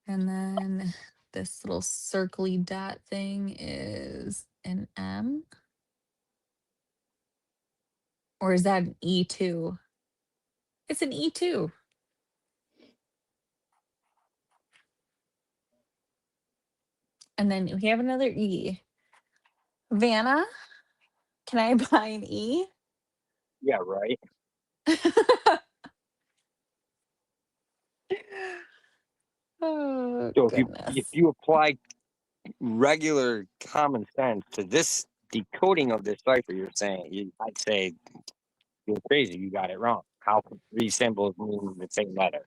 And then this little circly dot thing is an M. Or is that an E2? It's an E2. And then we have another E. Vanna, can I buy an E? Yeah, right. Oh, So if goodness. you apply regular common sense to this decoding of this cipher, I'd say you're crazy. You got it wrong. How could three symbols mean the same letter?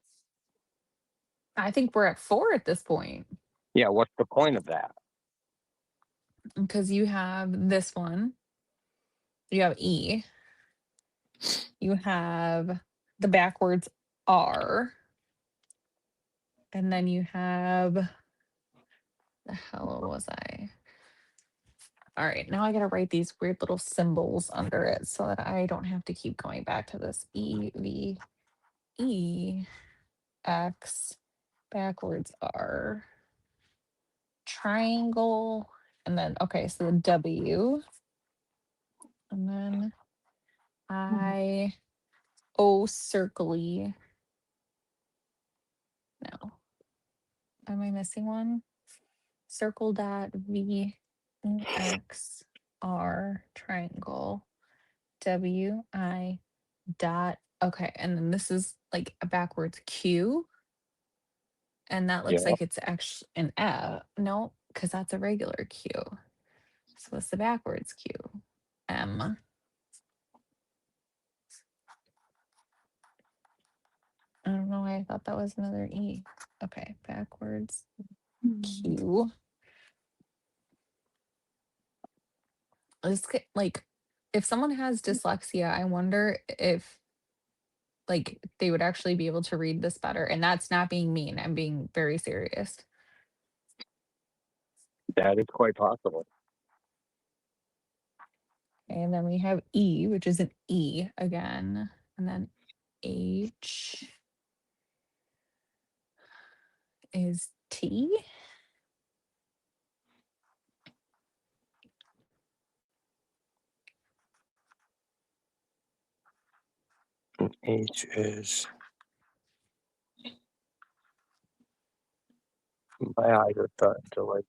I think we're at 4 at this point Yeah, what's the point of that? because you have this one. You have E. You have the backwards R. And then you have, the hell was I? All right, now I got to write these weird little symbols under it so that I don't have to keep going back to this E, V, E, X, backwards R, triangle, and then, okay, so the W, and then I, O, circly. No. Am I missing one? Circle dot V, X, R, triangle, W, I, dot. Okay, and then this is like a backwards Q. And that Yeah, looks like it's actually an F. No, because that's a regular Q. So it's the backwards Q. M. I don't know why I thought that was another E. Okay, backwards Q. Like, if someone has dyslexia, I wonder if like they would actually be able to read this better. And that's not being mean. I'm being very serious. that is quite possible. And then we have E, which is an E again. And then H is T. H is my eyes are starting to like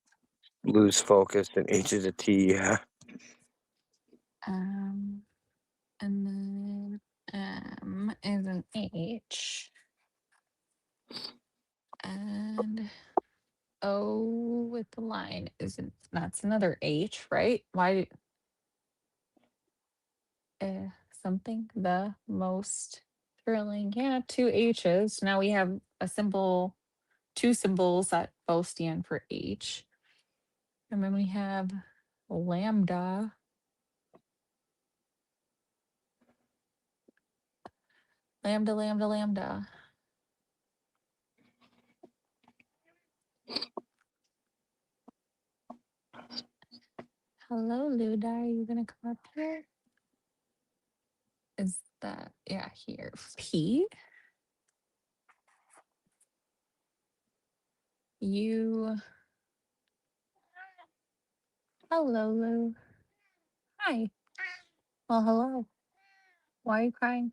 lose focus, and H is a T. Yeah. And then M is an H. And O with the line isn't, that's another H, right? Why something the most thrilling? Yeah, 2 H's. Now we have a symbol, 2 symbols that both stand for H. And then we have lambda. Lambda, lambda, lambda. Hello, Luda. Are you gonna come up here? Is that, yeah, here. P. U. Hello, Lou. Hi. Well, hello. Why are you crying?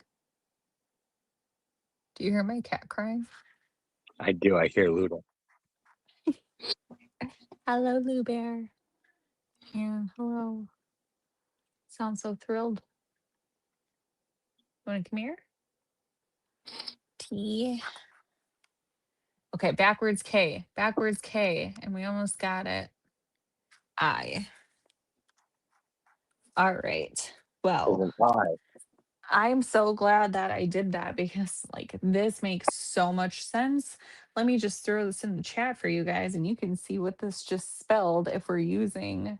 Do you hear my cat crying? I do. I hear Ludo. Hello, Lou Bear. Yeah, hello. Sound so thrilled. Want to come here? T. Okay, backwards K. Backwards K. And we almost got it. I. All right. Well, Isn't I? I'm so glad that I did that because like this makes so much sense. Let me just throw this in the chat for you guys and you can see what this just spelled if we're using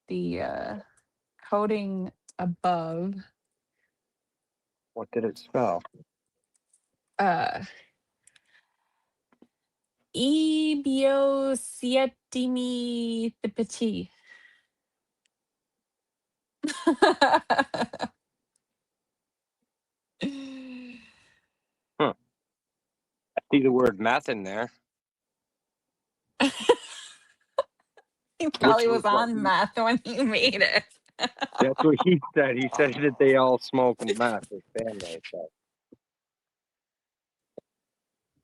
the coding above. What did it spell? Uh Ibiosietimi Thipiti. Huh. I see the word meth in there. He Which probably was was what on meth when he made it. that's what he said. He said that they all smoke meth, his family. So.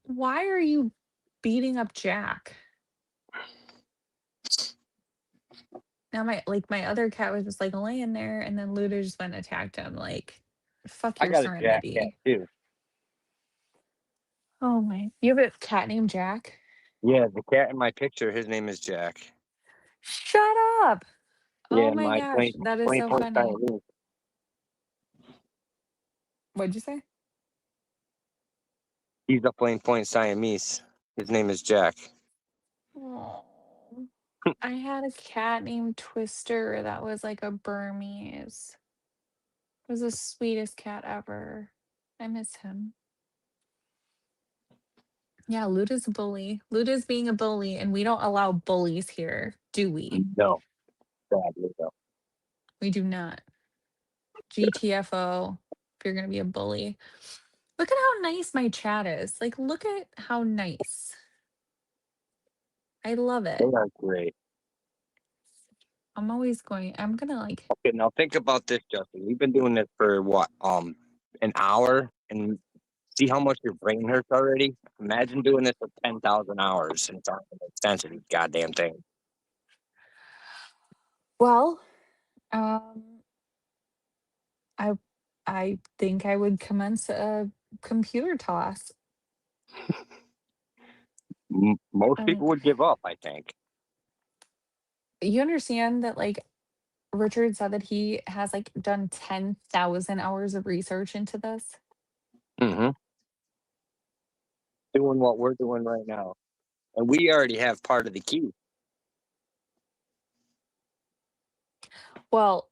Why are you beating up Jack? Now my other cat was just like laying there and then Luda just went and attacked him. Like, fuck I your got a Jack cat serenity. too. Oh my, you have a cat named Jack? Yeah, the cat in my picture, his name is Jack. Shut up. Oh Yeah, my my gosh, that is so point funny. Siamese. What'd you say? He's a plain point Siamese. His name is Jack. Oh, I had a cat named Twister that was like a Burmese. It was the sweetest cat ever. I miss him. Yeah, Luda's a bully. Luda's being a bully, and we don't allow bullies here, do we? No, sadly no. We do not. GTFO, if you're gonna be a bully. Look at how nice my chat is. Like, look at how nice. I love They it. are great. I'm gonna like, Okay, now think about this, Justin. We've been doing this for what, an hour, and see how much your brain hurts already. Imagine doing this for 10,000 hours, and it's not gonna make sense of these goddamn thing. well, I I think I would commence a computer toss. Most I mean, people would give up, I think. you understand that like Richard said that he has like done 10,000 hours of research into this. Mm-hmm. Doing what we're doing right now, and we already have part of the key. Well,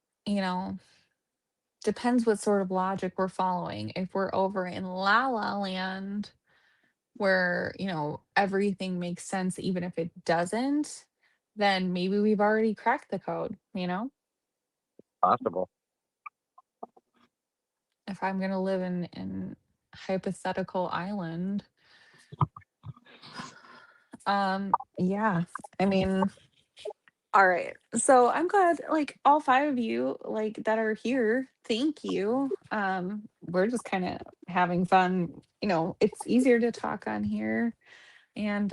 depends what sort of logic we're following. If we're over in La La Land, where, everything makes sense, even if it doesn't, then maybe we've already cracked the code. Possible. If I'm going to live in hypothetical island, yeah, I mean, all right. So I'm glad like all five of you like that are here. Thank you. We're just kind of having fun. It's easier to talk on here and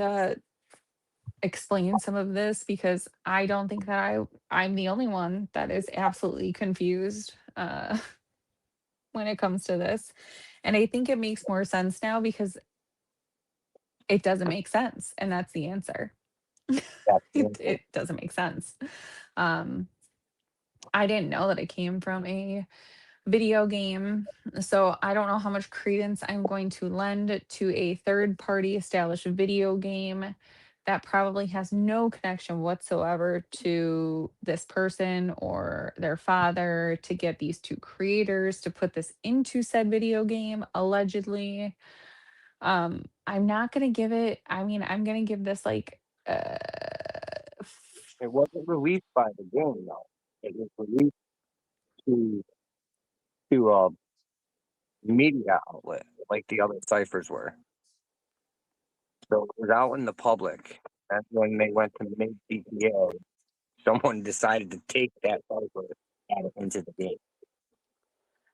explain some of this because I don't think that I'm the only one that is absolutely confused when it comes to this. And I think it makes more sense now because it doesn't make sense. And that's the answer. It doesn't make sense. Um, I didn't know that it came from a video game. So I don't know how much credence I'm going to lend to a third party established video game that probably has no connection whatsoever to this person or their father to get these two creators to put this into said video game, allegedly. I'm not going to give it, I'm going to give this like, It wasn't released by the game, though. It was released to a media outlet, like the other ciphers were. So it was out in the public. That's when they went to make GTA. Someone decided to take that cipher and add it into the game.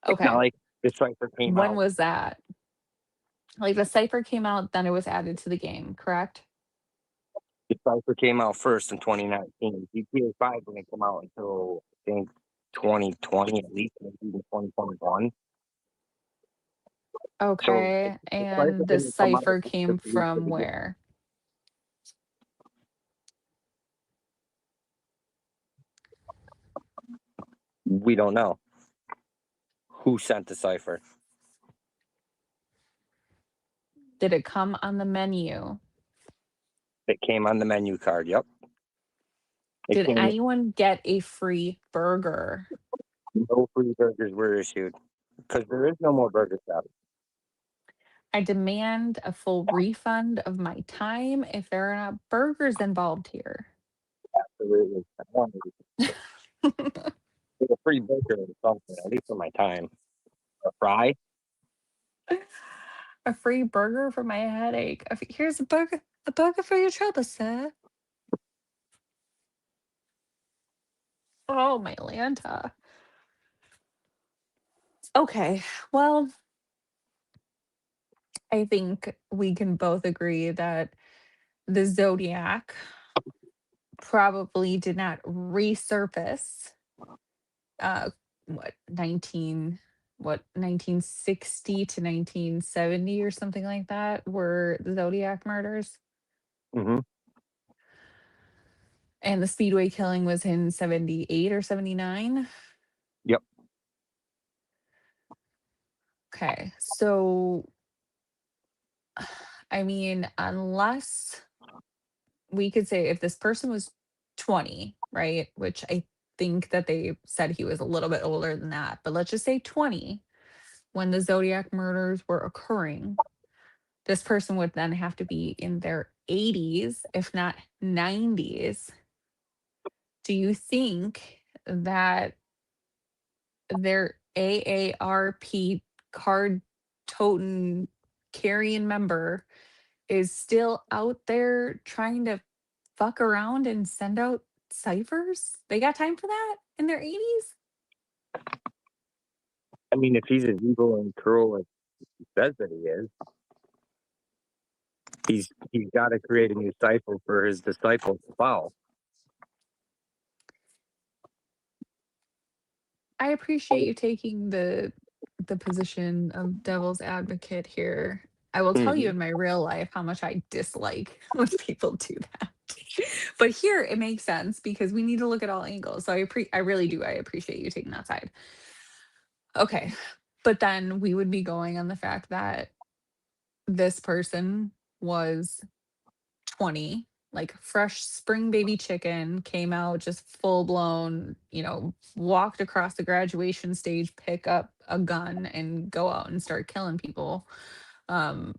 It's not okay. like the cipher came When out. was that? Like the cipher came out, then it was added to the game, correct? The cipher came out first in 2019. GTA 5 didn't come out until I think 2020, at least maybe even 2021. Okay, the cipher and this didn't come out cipher until came the week of from the year. where? We don't know who sent the cipher. Did it come on the menu? It came on the menu card. Yep. It Did came. anyone get a free burger? No free burgers were issued because there is no more burger shop. I demand a full refund of my time if there are not burgers involved here. Absolutely. I wanted a free burger or something, at least for my time. A fry. A free burger for my headache. Here's a burger for your trouble, sir. Oh, my Lanta. Okay, well, I think we can both agree that the Zodiac probably did not resurface uh what 1960 to 1970 or something like that were the Zodiac murders, Mm-hmm. and the Speedway killing was in 78 or 79. Yep. Okay, so I mean, unless we could say if this person was 20, right? Which I think that they said he was a little bit older than that, but let's just say 20 when the Zodiac murders were occurring. This person would then have to be in their 80s, if not 90s. Do you think that their AARP card toting carrying member is still out there trying to fuck around and send out ciphers? They got time for that in their 80s? I mean, if he's as evil and cruel as he says that he is, he's got to create a new cipher for his disciples to follow. I appreciate you taking the position of devil's advocate here. I will tell you in my real life how much I dislike when people do that. But here it makes sense because we need to look at all angles. So I really do. I appreciate you taking that side. Okay. But then we would be going on the fact that this person was 20, like fresh spring baby chicken, came out just full blown, walked across the graduation stage, pick up a gun and go out and start killing people. Um,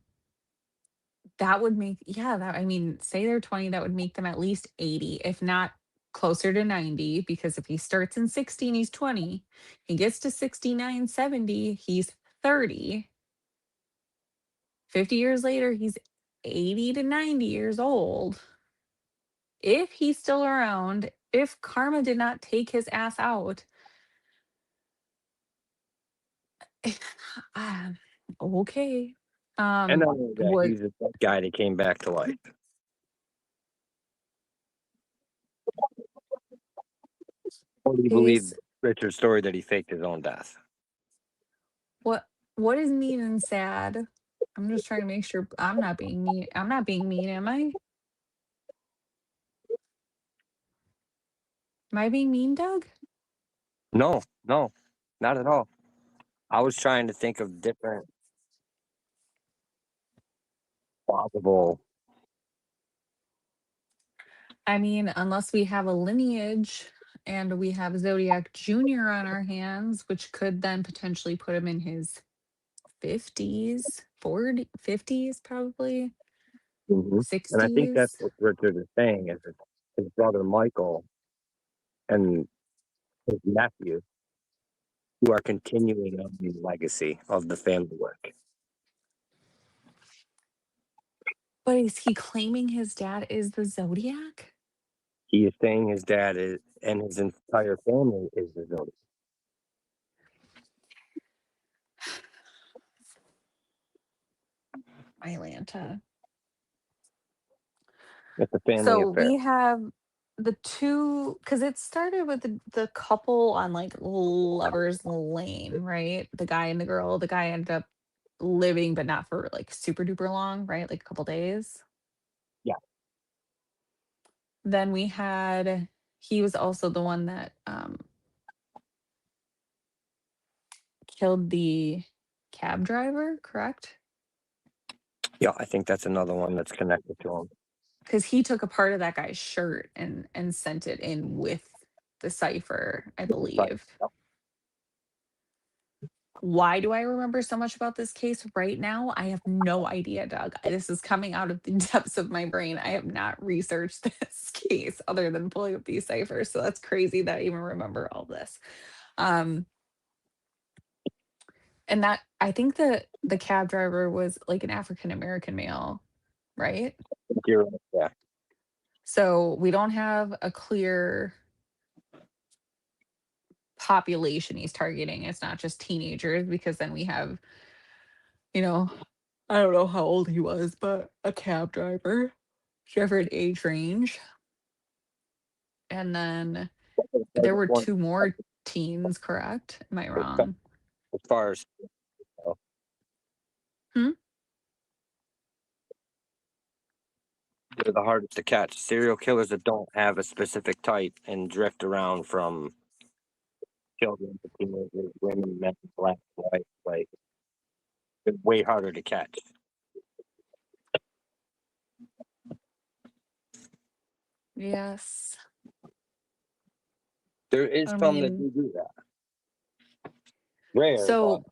that would make, yeah, that, I mean, say they're 20, that would make them at least 80, if not closer to 90, because if he starts in 60 and he's 20, he gets to 69, 70, he's 30. 50 years later, he's 80 to 90 years old. If he's still around, if karma did not take his ass out, um, okay. And not only that, What he's a guy that came back to life. Or do you believe is Richard's story that he faked his own death? what is mean and sad? I'm just trying to make sure I'm not being mean. I'm not being mean, am I? Am I being mean, Doug? No, not at all. I was trying to think of different plausible. I mean, unless we have a lineage and we have Zodiac Jr. on our hands, which could then potentially put him in his 50s, 40, 50s, probably And I think that's 60s. what Richard is saying is that his brother Michael and his nephew who are continuing on the legacy of the family work. But is he claiming his dad is the Zodiac? He is saying his dad is and his entire family is the Zodiac. Atlanta. It's a family So affair. we have the two, because it started with the couple on like Lover's Lane, right? The guy and the girl. The guy ended up living, but not for like super duper long, right? Like a couple days. Yeah. Then he was also the one that killed the cab driver, correct? Yeah, I think that's another one that's connected to him. Because he took a part of that guy's shirt and sent it in with the cipher, I believe. Why do I remember so much about this case right now? I have no idea, Doug. This is coming out of the depths of my brain. I have not researched this case other than pulling up these ciphers. So that's crazy that I even remember all this. And that I think that the cab driver was like an African American male, right? Yeah. So we don't have a clear population he's targeting. It's not just teenagers, because then we have, I don't know how old he was, but a cab driver, different age range. And then there were two more teens, correct? Am I wrong? As far as they're the hardest to catch. Serial killers that don't have a specific type and drift around from children to teenagers, women, men, black, white, like it's way harder to catch. Yes. There is some that do that. Rare. So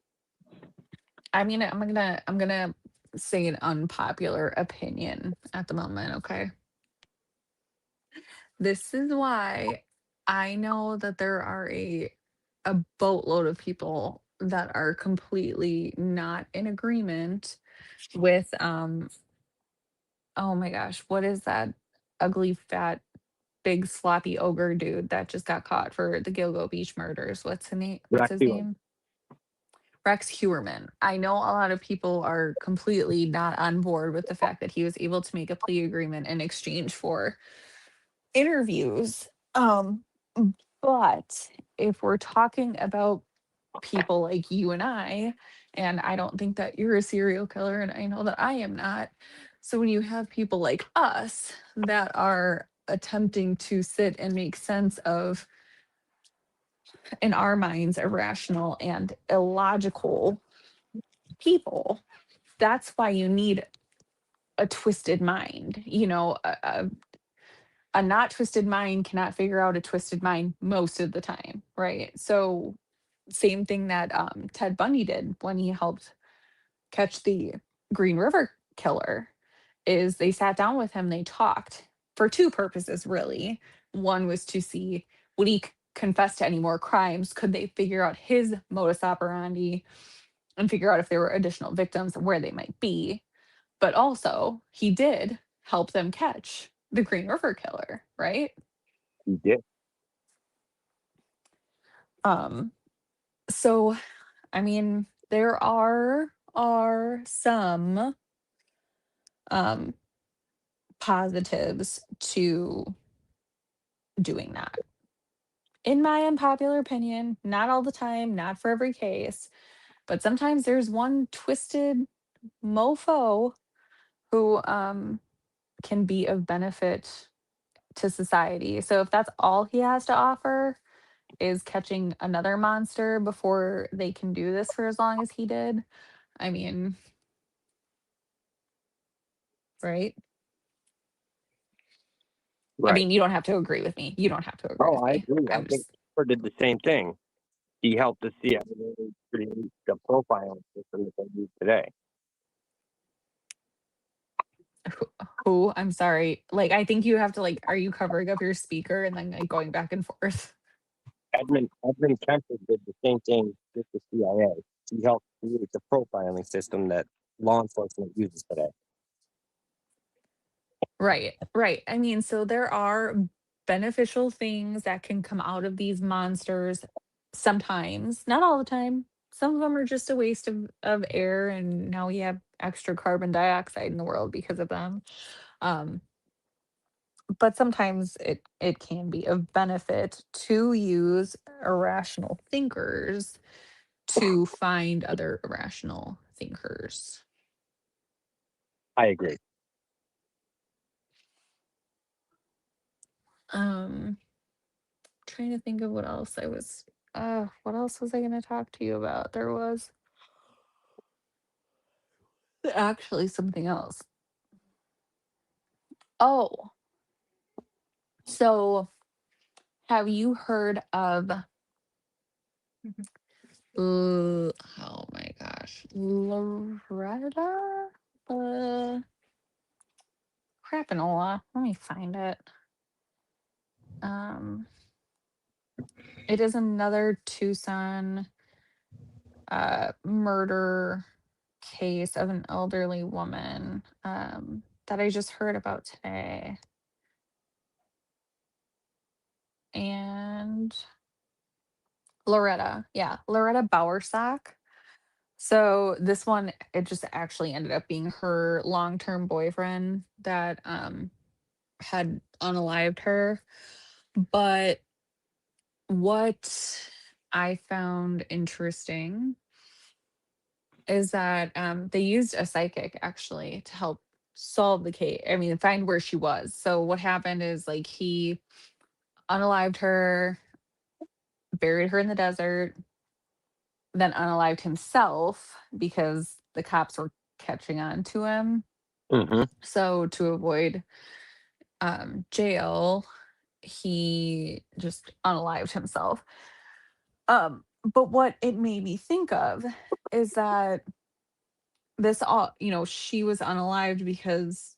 I'm gonna say an unpopular opinion at the moment, okay? This is why I know that there are a boatload of people that are completely not in agreement with oh my gosh, what is that ugly fat big sloppy ogre dude that just got caught for the Gilgo Beach murders? What's his name? Rex Hewerman. I know a lot of people are completely not on board with the fact that he was able to make a plea agreement in exchange for interviews. But if we're talking about people like you and I don't think that you're a serial killer, and I know that I am not. So when you have people like us that are attempting to sit and make sense of, in our minds, irrational and illogical people, that's why you need a twisted mind. A not twisted mind cannot figure out a twisted mind most of the time, right? So same thing that Ted Bundy did when he helped catch the Green River killer, is they sat down with him, they talked for two purposes, really. One was to see, would he confess to any more crimes? Could they figure out his modus operandi and figure out if there were additional victims and where they might be? But also, he did help them catch the Green River killer, right? He did. So, I mean, there are some positives to doing that. In my unpopular opinion, not all the time, not for every case, but sometimes there's one twisted mofo who can be of benefit to society. So if that's all he has to offer is catching another monster before they can do this for as long as he did, I mean, right? I mean, you don't have to agree with me. You don't have to agree with me. I agree. I think Cooper did the same thing. He helped the CIA create the profiling system that they use today. Who? I'm sorry. Like, I think you have to, like, are you covering up your speaker and then like going back and forth? Edmund Kemper did the same thing with the CIA. He helped create the profiling system that law enforcement uses today. Right. I mean, so there are beneficial things that can come out of these monsters sometimes, not all the time. Some of them are just a waste of air, and now we have extra carbon dioxide in the world because of them. But sometimes it can be of benefit to use irrational thinkers to find other irrational think hers. I agree. Trying to think of what else what else was I gonna talk to you about? There was actually something else. Oh, so have you heard of oh my gosh, Loretta? Crapinola. Let me find it. Um, it is another Tucson murder case of an elderly woman that I just heard about today. And Loretta, yeah, Loretta Bowersock. So this one, it just actually ended up being her long-term boyfriend that had unalived her. But what I found interesting is that they used a psychic actually to help solve the case. I mean, find where she was. So what happened is like he unalived her, buried her in the desert, then unalived himself because the cops were catching on to him. Mm-hmm. So to avoid jail, he just unalived himself. But what it made me think of is that this all, she was unalived because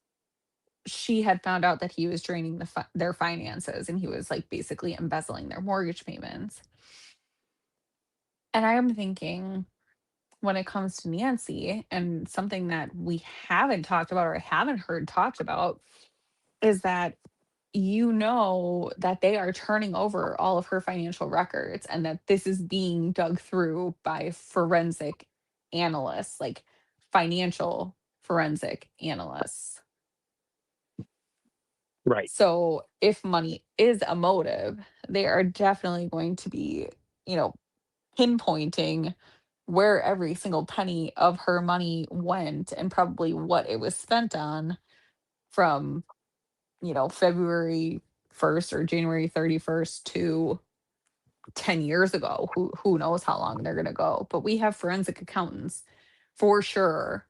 she had found out that he was draining their finances and he was like basically embezzling their mortgage payments. And I am thinking, when it comes to Nancy, and something that we haven't talked about or I haven't heard talked about, is that that they are turning over all of her financial records and that this is being dug through by forensic analysts, like financial forensic analysts. Right. So if money is a motive, they are definitely going to be, pinpointing where every single penny of her money went and probably what it was spent on from, February 1st or January 31st to 10 years ago. Who knows how long they're going to go. But we have forensic accountants for sure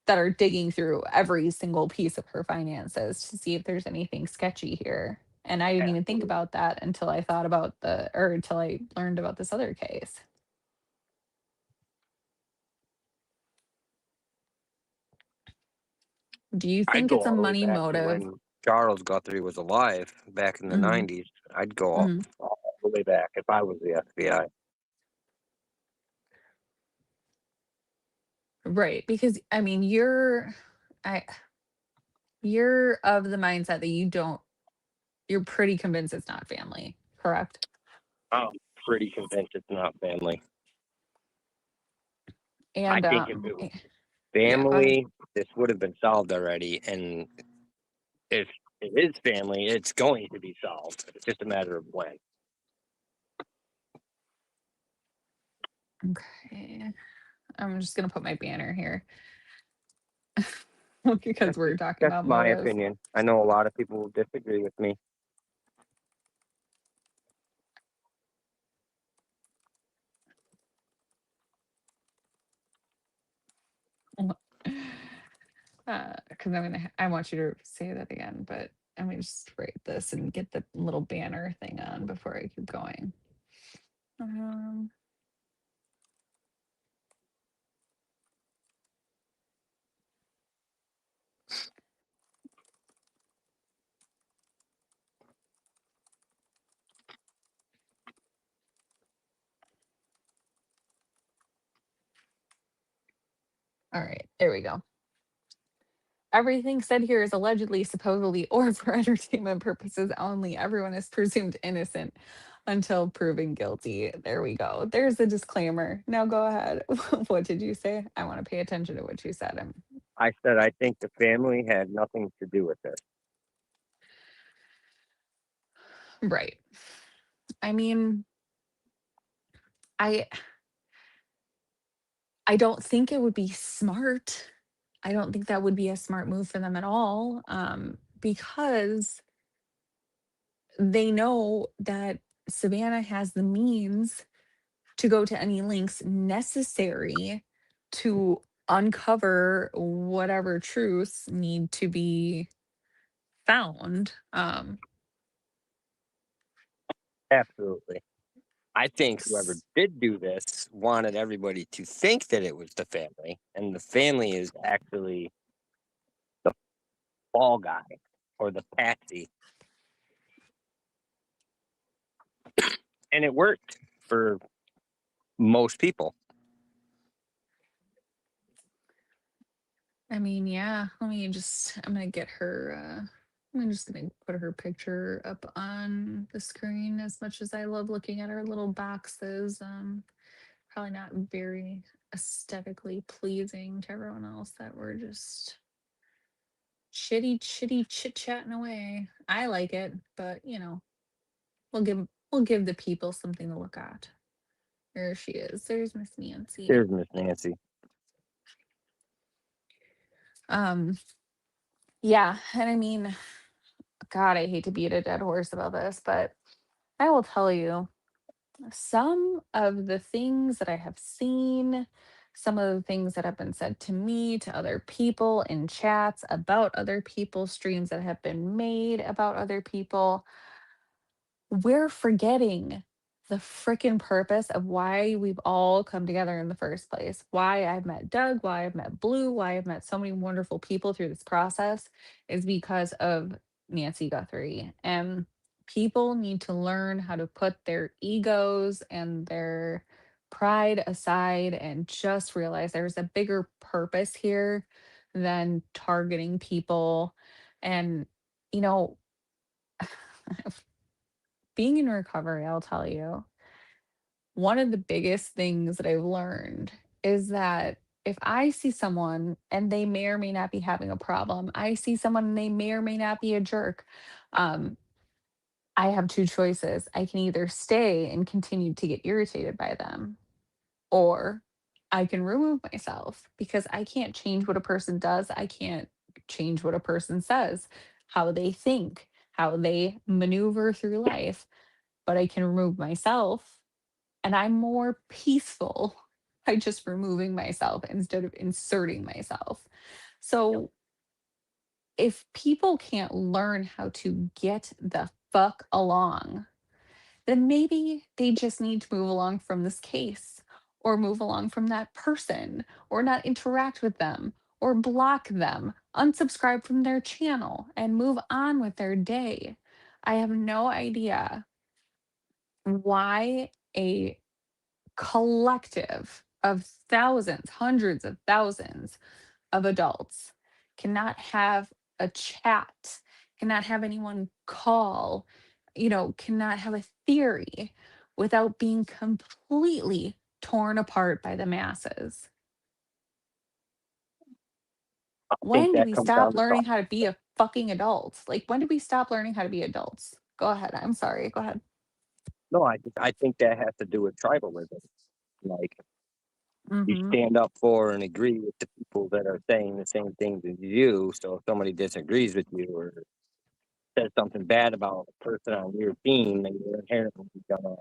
that are digging through every single piece of her finances to see if there's anything sketchy here. And I didn't even think about that until I thought about until I learned about this other case. Do you I'd think go it's a all the way money back to motive? when Charles Guthrie was alive back in the Hmm. 90s. I'd go Hmm. all the way back if I was the FBI. Right. Because I mean, you're of the mindset that you're pretty convinced it's not family, correct? I'm pretty convinced it's not family. I And think if it was yeah, go ahead. family, this would have been solved already. And if it is family, it's going to be solved. It's just a matter of when. Okay. I'm just gonna put my banner here because we're talking That's about my motives. opinion. I know a lot of people will disagree with me. Because I want you to say that again, but I'm gonna just write this and get the little banner thing on before I keep going. Um, all right, there we go. Everything said here is allegedly, supposedly, or for entertainment purposes only. Everyone is presumed innocent until proven guilty. There we go. There's the disclaimer. Now go ahead. What did you say? I want to pay attention to what you said. I said I think the family had nothing to do with this. Right. I mean, I I don't think it would be smart. I don't think that would be a smart move for them at all, because they know that Savannah has the means to go to any lengths necessary to uncover whatever truths need to be found. Absolutely. I think whoever did do this wanted everybody to think that it was the family, and the family is actually the fall guy or the patsy. And it worked for most people. I mean, yeah, I'm gonna get her, I'm just gonna put her picture up on the screen as much as I love looking at her little boxes. Probably not very aesthetically pleasing to everyone else that we're just chitty chit chatting away. I like it, but we'll give the people something to look at. There she is. There's Miss Nancy. There's Miss Nancy. Yeah, and I mean, God, I hate to beat a dead horse about this, but I will tell you some of the things that I have seen, some of the things that have been said to me, to other people in chats about other people, streams that have been made about other people, we're forgetting the freaking purpose of why we've all come together in the first place. Why I've met Doug, why I've met Blue, why I've met so many wonderful people through this process is because of Nancy Guthrie. And people need to learn how to put their egos and their pride aside and just realize there's a bigger purpose here than targeting people. And, you know, being in recovery, I'll tell you, one of the biggest things that I've learned is that if I see someone and they may or may not be having a problem, I see someone and they may or may not be a jerk. Um, I have two choices. I can either stay and continue to get irritated by them, or I can remove myself because I can't change what a person does. I can't change what a person says, how they think, how they maneuver through life, but I can remove myself and I'm more peaceful by just removing myself instead of inserting myself. So if people can't learn how to get the fuck along, then maybe they just need to move along from this case or move along from that person or not interact with them or block them, unsubscribe from their channel and move on with their day. I have no idea why a collective of thousands, hundreds of thousands of adults cannot have a chat, cannot have anyone call, cannot have a theory without being completely torn apart by the masses. I think When do that we comes down stop to trust. learning how to be a fucking adult? Like, when do we stop learning how to be adults? Go ahead. I'm sorry. Go ahead. No, I think that has to do with tribalism. Like, you Mm-hmm. stand up for and agree with the people that are saying the same things as you. So if somebody disagrees with you or says something bad about a person on your team, then you're inherently gonna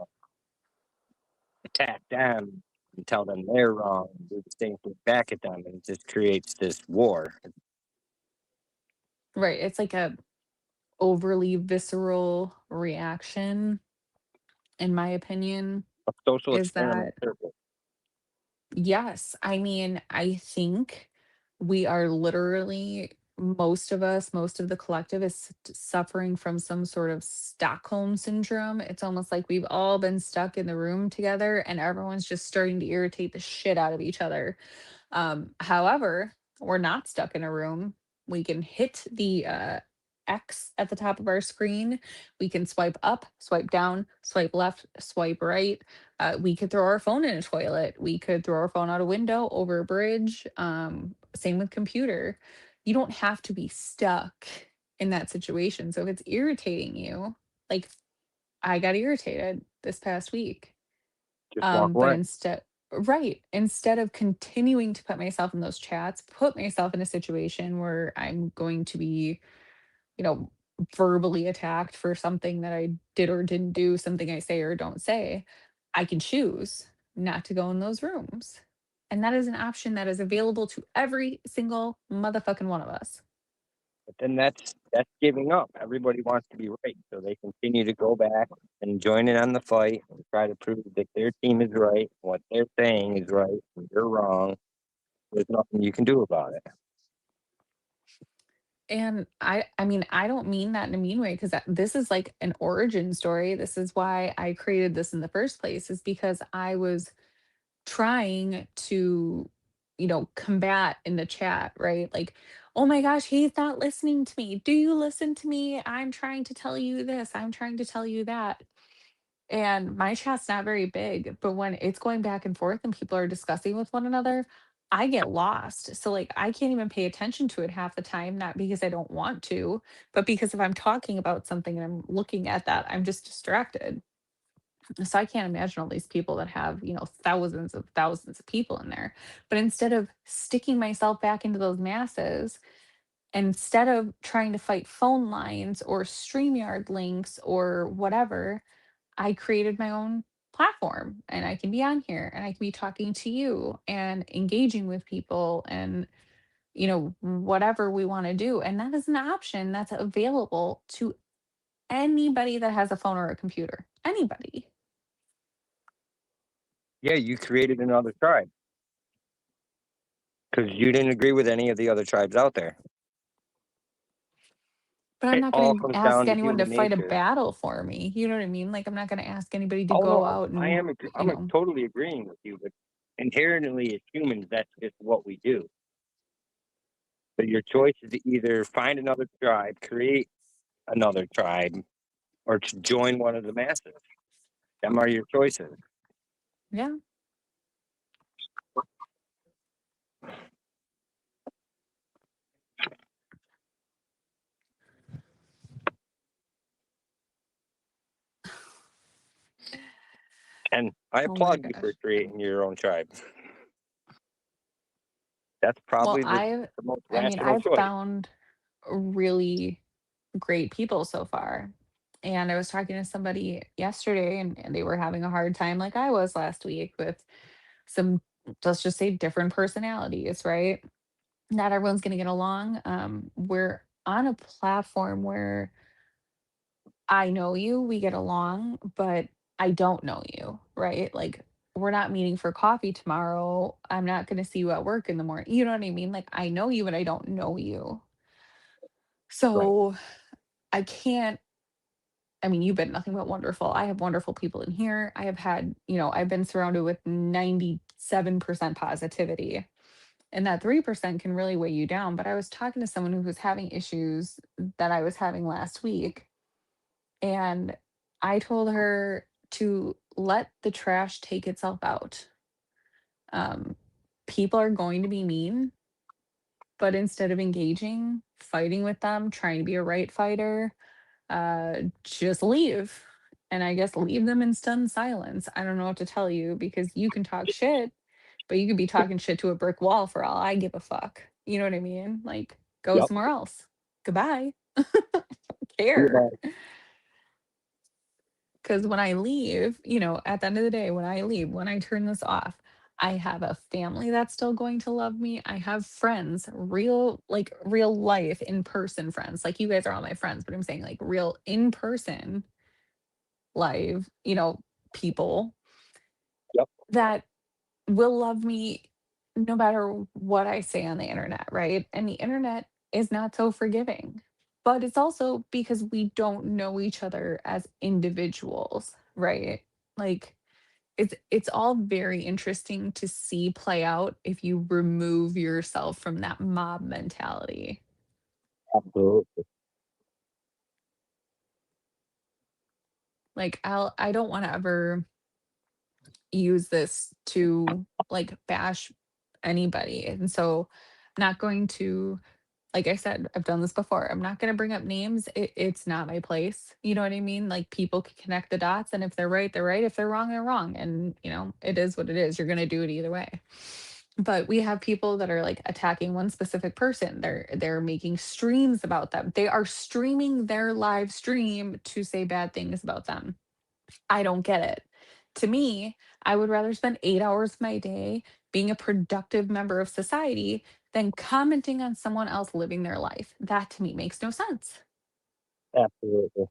attack them and tell them they're wrong and do the same thing back at them, and it just creates this war. Right. It's like a overly visceral reaction, in my opinion, A social is experiment that circle. yes, I mean, I think we are literally, most of us, most of the collective is suffering from some sort of Stockholm syndrome. It's almost like we've all been stuck in the room together and everyone's just starting to irritate the shit out of each other. However, we're not stuck in a room. We can hit the X at the top of our screen. We can swipe up, swipe down, swipe left, swipe right. We could throw our phone in a toilet. We could throw our phone out a window, over a bridge. Same with computer. You don't have to be stuck in that situation. So if it's irritating you, like I got irritated this past week. Just walk But away. instead, Right. Instead of continuing to put myself in those chats, put myself in a situation where I'm going to be, you know, verbally attacked for something that I did or didn't do, something I say or don't say, I can choose not to go in those rooms. And that is an option that is available to every single motherfucking one of us. But then that's giving up. Everybody wants to be right, so they continue to go back and join in on the fight and try to prove that their team is right, what they're saying is right, and you're wrong. There's nothing you can do about it. And I mean, I don't mean that in a mean way because this is like an origin story. This is why I created this in the first place, is because I was trying to, combat in the chat, right? Like, oh my gosh, he's not listening to me. Do you listen to me? I'm trying to tell you this. I'm trying to tell you that. And my chat's not very big, but when it's going back and forth and people are discussing with one another, I get lost. So, like, I can't even pay attention to it half the time, not because I don't want to, but because if I'm talking about something and I'm looking at that, I'm just distracted. So I can't imagine all these people that have, thousands of people in there. But instead of sticking myself back into those masses, instead of trying to fight phone lines or StreamYard links or whatever, I created my own platform and I can be on here and I can be talking to you and engaging with people and whatever we want to do. And that is an option that's available to anybody that has a phone or a computer. Anybody. Yeah, you created another tribe because you didn't agree with any of the other tribes out there. But I'm It not all going to comes ask down to anyone to human fight a nature. battle for me. You know what I mean? Like, I'm not going to ask anybody to Oh go no, out and, I'm totally agreeing with you, but inherently as humans, that's just what we do. But your choice is to either find another tribe, create another tribe, or to join one of the masses. Them are your choices. yeah. And I Oh my applaud you for gosh. creating your own tribe. That's Well, probably the most rational I've choice. found really great people so far. And I was talking to somebody yesterday and they were having a hard time like I was last week with some, let's just say, different personalities, right? Not everyone's going to get along. We're on a platform where I know you, we get along, but I don't know you, right? Like, we're not meeting for coffee tomorrow. I'm not going to see you at work in the morning. You know what I mean? Like, I know you, but I don't know you. Right. So I can't, I mean, you've been nothing but wonderful. I have wonderful people in here. I have had, I've been surrounded with 97% positivity. And that 3% can really weigh you down. But I was talking to someone who was having issues that I was having last week. And I told her to let the trash take itself out. Um, People are going to be mean, but instead of engaging, fighting with them, trying to be a right fighter, just leave. And I guess leave them in stunned silence. I don't know what to tell you because you can talk shit, but you could be talking shit to a brick wall for all I give a fuck. You know what I mean? Like, go Yep. somewhere else. Goodbye. Care. Because when I leave, at the end of the day, when I leave, when I turn this off, I have a family that's still going to love me. I have friends, real, like real life in person friends. Like you guys are all my friends, but I'm saying like real in person live, people Yep. that will love me no matter what I say on the internet, right? And the internet is not so forgiving. But it's also because we don't know each other as individuals, right? Like it's all very interesting to see play out if you remove yourself from that mob mentality. Absolutely. Like I don't want to ever use this to like bash anybody. And so I'm not going to like I said, I've done this before. I'm not going to bring up names. It's not my place. You know what I mean? Like people can connect the dots, and if they're right, they're right. If they're wrong, they're wrong. And it is what it is. You're going to do it either way. But we have people that are like attacking one specific person. They're making streams about them. They are streaming their live stream to say bad things about them. I don't get it. To me, I would rather spend 8 hours of my day being a productive member of society than commenting on someone else living their life. That to me makes no sense. Absolutely.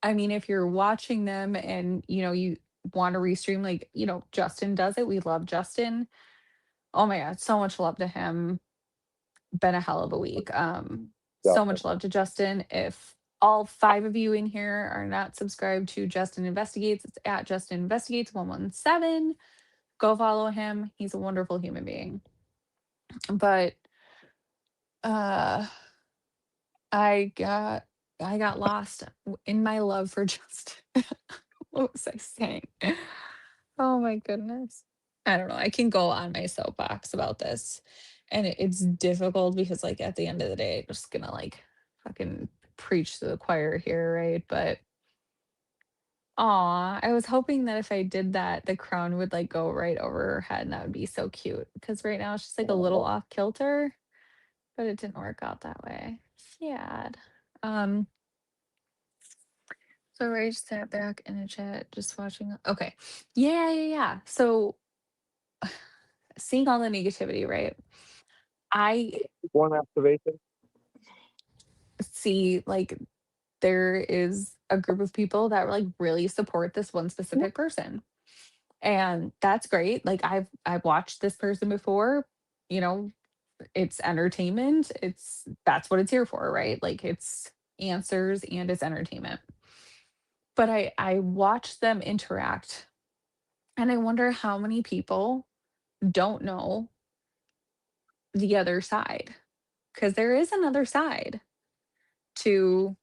I mean, if you're watching them and you want to restream, like, Justin does it. We love Justin. Oh my God, so much love to him. Been a hell of a week. So much love to Justin. If all 5 of you in here are not subscribed to Justin Investigates, it's at Justin Investigates 117. Go follow him. He's a wonderful human being. But I got lost in my love for Justin. What was I saying? Oh my goodness. I don't know. I can go on my soapbox about this. And it's difficult because, like, at the end of the day, I'm just gonna like fucking preach to the choir here, right? But I was hoping that if I did that, the crown would like go right over her head and that would be so cute. Because right now it's just like a little off kilter, but it didn't work out that way. Sad. Um, so Rage sat back in a chat just watching. Okay. Yeah. So seeing all the negativity, right? I One observation. see like there is a group of people that like really support this one specific person. And that's great. Like I've watched this person before, you know, it's entertainment. That's what it's here for, right? Like it's answers and it's entertainment. But I watch them interact and I wonder how many people don't know the other side. Because there is another side to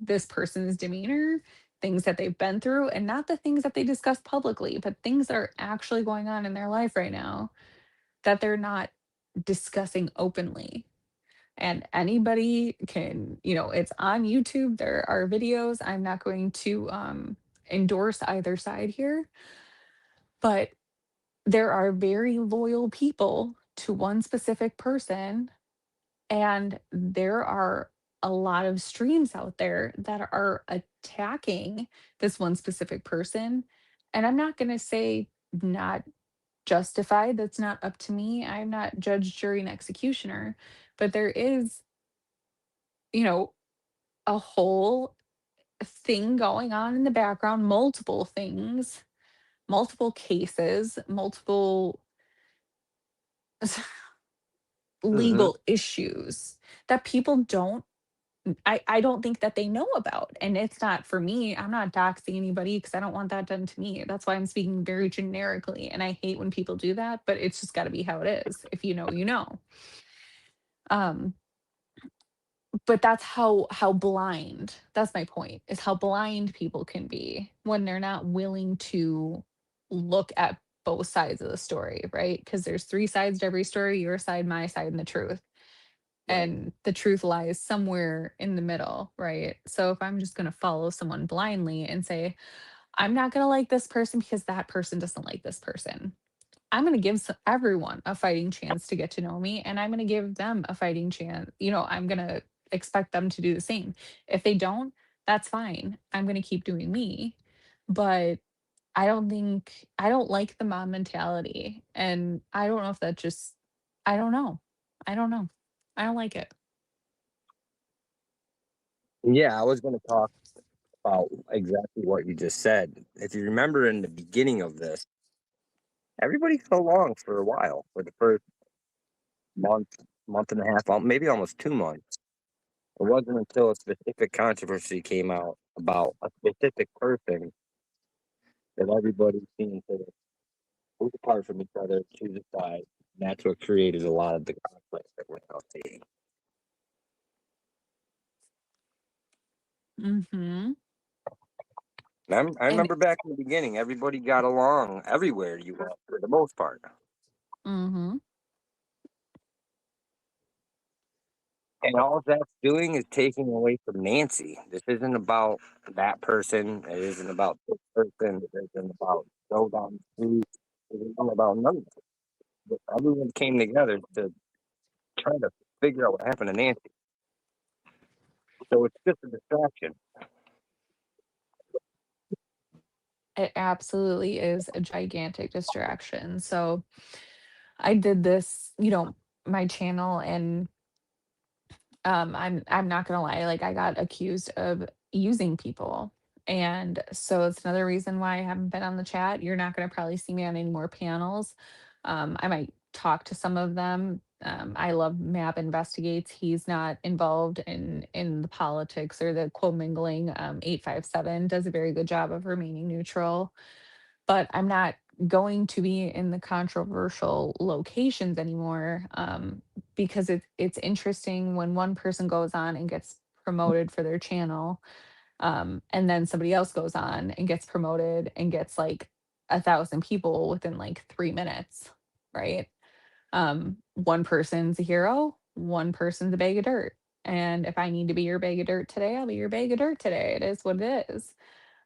this person's demeanor, things that they've been through, and not the things that they discuss publicly, but things that are actually going on in their life right now that they're not discussing openly. And anybody can, it's on YouTube. There are videos. I'm not going to endorse either side here, but there are very loyal people to one specific person. And there are a lot of streams out there that are attacking this one specific person. And I'm not going to say not justified. That's not up to me. I'm not judge, jury, and executioner. But there is, you know, a whole thing going on in the background, multiple things, multiple cases, multiple Mm-hmm. legal issues that people don't I don't think that they know about. And it's not for me. I'm not doxing anybody because I don't want that done to me. That's why I'm speaking very generically. And I hate when people do that, but it's just got to be how it is. If you know, you know. Um, but that's how blind. That's my point. Is how blind people can be when they're not willing to look at both sides of the story, right? Because there's 3 sides to every story: your side, my side, and the truth. Right. And the truth lies somewhere in the middle, right? So if I'm just going to follow someone blindly and say, I'm not going to like this person because that person doesn't like this person, I'm going to give everyone a fighting chance to get to know me. And I'm going to give them a fighting chance. I'm going to expect them to do the same. If they don't, that's fine. I'm going to keep doing me. But I don't like the mom mentality. And I don't know if that just, I don't know. I don't know. I don't like it. Yeah, I was going to talk about exactly what you just said. If you remember in the beginning of this, everybody got along for a while, for the first month and a half, maybe almost 2 months. It wasn't until a specific controversy came out about a specific person that everybody seemed to move apart from each other, choose a side. And that's what created a lot of the conflict that we're now seeing. Mhm. I And remember back in the beginning, everybody got along everywhere you went for the most part. mhm. And all that's doing is taking away from Nancy. This isn't about that person. It isn't about this person. It isn't about go down the street. It isn't about none of it. But everyone came together to try to figure out what happened to Nancy. So it's just a distraction. It absolutely is a gigantic distraction. So I did this, my channel, and I'm not gonna lie, like I got accused of using people. And so it's another reason why I haven't been on the chat. You're not gonna probably see me on any more panels. I might talk to some of them. I love Map Investigates. He's not involved in the politics or the commingling. 857 does a very good job of remaining neutral, but I'm not going to be in the controversial locations anymore, because it's interesting when one person goes on and gets promoted for their channel, and then somebody else goes on and gets promoted and gets like 1,000 people within like 3 minutes, right? One person's a hero, one person's a bag of dirt. And if I need to be your bag of dirt today, I'll be your bag of dirt today. It is what it is.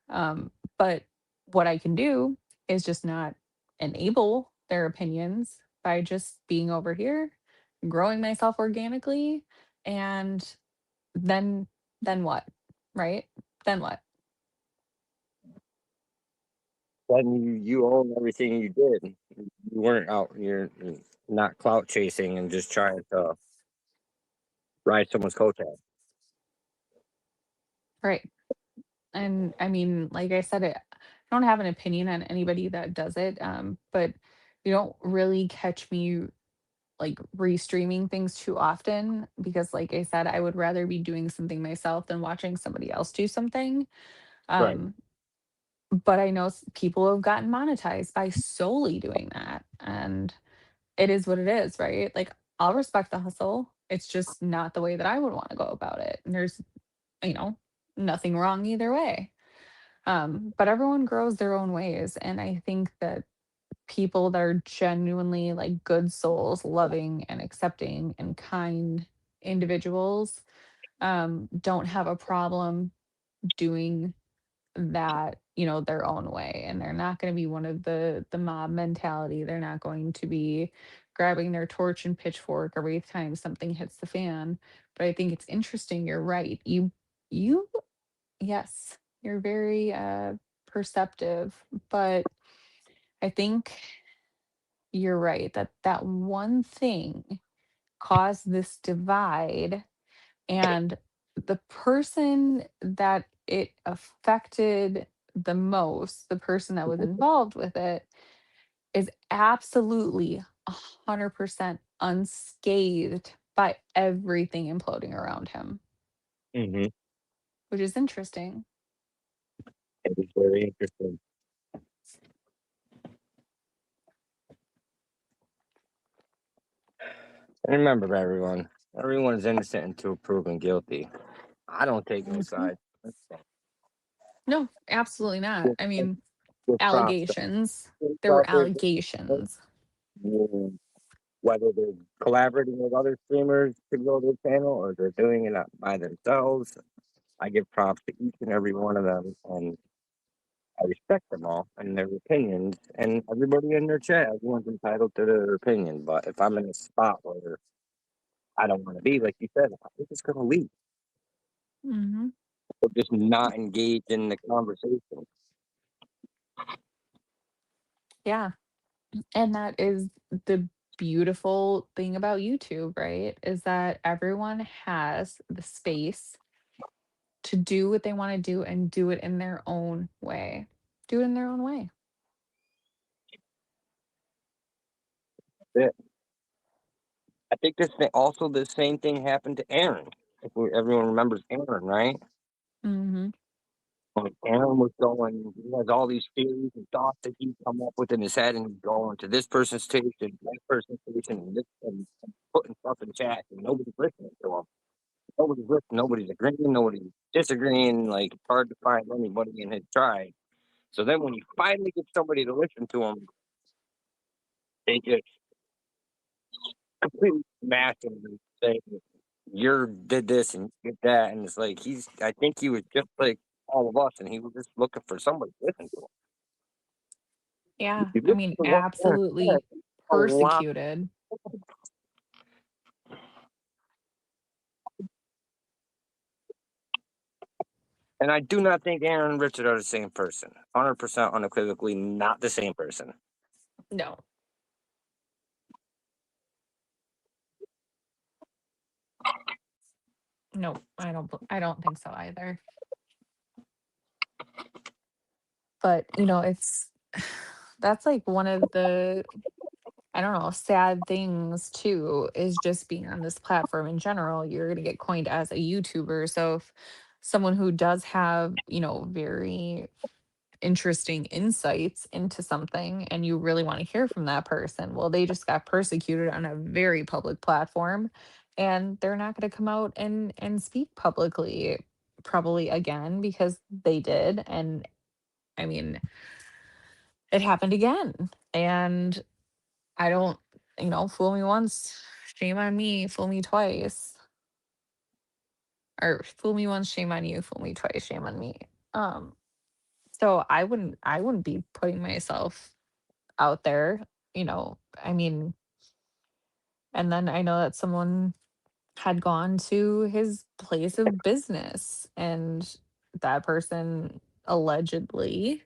But what I can do is just not enable their opinions by just being over here, growing myself organically, and then then what? Right? Then what? Then you own everything you did. You weren't out. You're not clout chasing and just trying to ride someone's coattail. Right. And I mean, like I said, I don't have an opinion on anybody that does it. But you don't really catch me like restreaming things too often because, like I said, I would rather be doing something myself than watching somebody else do something. Right. Um, but I know people have gotten monetized by solely doing that. And it is what it is, right? Like, I'll respect the hustle. It's just not the way that I would want to go about it. And there's, you know, nothing wrong either way. But everyone grows their own ways. And I think that people that are genuinely like good souls, loving and accepting and kind individuals, don't have a problem doing that, their own way. And they're not going to be one of the mob mentality. They're not going to be grabbing their torch and pitchfork every time something hits the fan. But I think it's interesting. You're right. You yes, you're very perceptive, but I think you're right that that one thing caused this divide, and the person that it affected the most, the person that was involved with it, is absolutely 100% unscathed by everything imploding around him, Mm-hmm. which is interesting. It was very interesting. And remember, everyone is innocent until proven guilty. I don't take no Mhm. side. No, absolutely not. I mean, Give props to allegations. those There were out there, allegations. whether they're collaborating with other streamers to grow their channel or they're doing it by themselves. I give props to each and every one of them, and I respect them all and their opinions. And everybody in their chat, everyone's entitled to their opinion. But if I'm in a spot where I don't want to be, like you said, I'm just gonna leave. Mhm. Or just not engage in the conversation. Yeah. And that is the beautiful thing about YouTube, right? Is that everyone has the space to do what they want to do and do it in their own way. Do it in their own way. Yeah. I think also the same thing happened to Aaron. Everyone remembers Aaron, right? Mhm. Like Aaron was going, he has all these theories and thoughts that he's come up with in his head, and he's going to this person's station, that person's station, and putting stuff in chat, and nobody's listening to him. Nobody's listening, nobody's agreeing, nobody's disagreeing. Like, it's hard to find anybody in his tribe. So then when he finally gets somebody to listen to him, they just completely smash him and say, you did this and you did that, and it's like I think he was just like all of us, and he was just looking for somebody to listen to him. Yeah, He I listened mean, to one guy, absolutely a lot. persecuted. And I do not think Aaron and Richard are the same person. 100% unequivocally not the same person. No. No, I don't think so either. But, it's that's like one of the, I don't know, sad things too, is just being on this platform in general. You're going to get coined as a YouTuber. So if someone who does have, very interesting insights into something and you really want to hear from that person, well, they just got persecuted on a very public platform and they're not going to come out and speak publicly probably again because they did. And I mean, it happened again. And I don't, fool me once, shame on me, fool me twice. Or fool me once, shame on you, fool me twice, shame on me. Um, so I wouldn't be putting myself out there, I mean, and then I know that someone had gone to his place of business and that person allegedly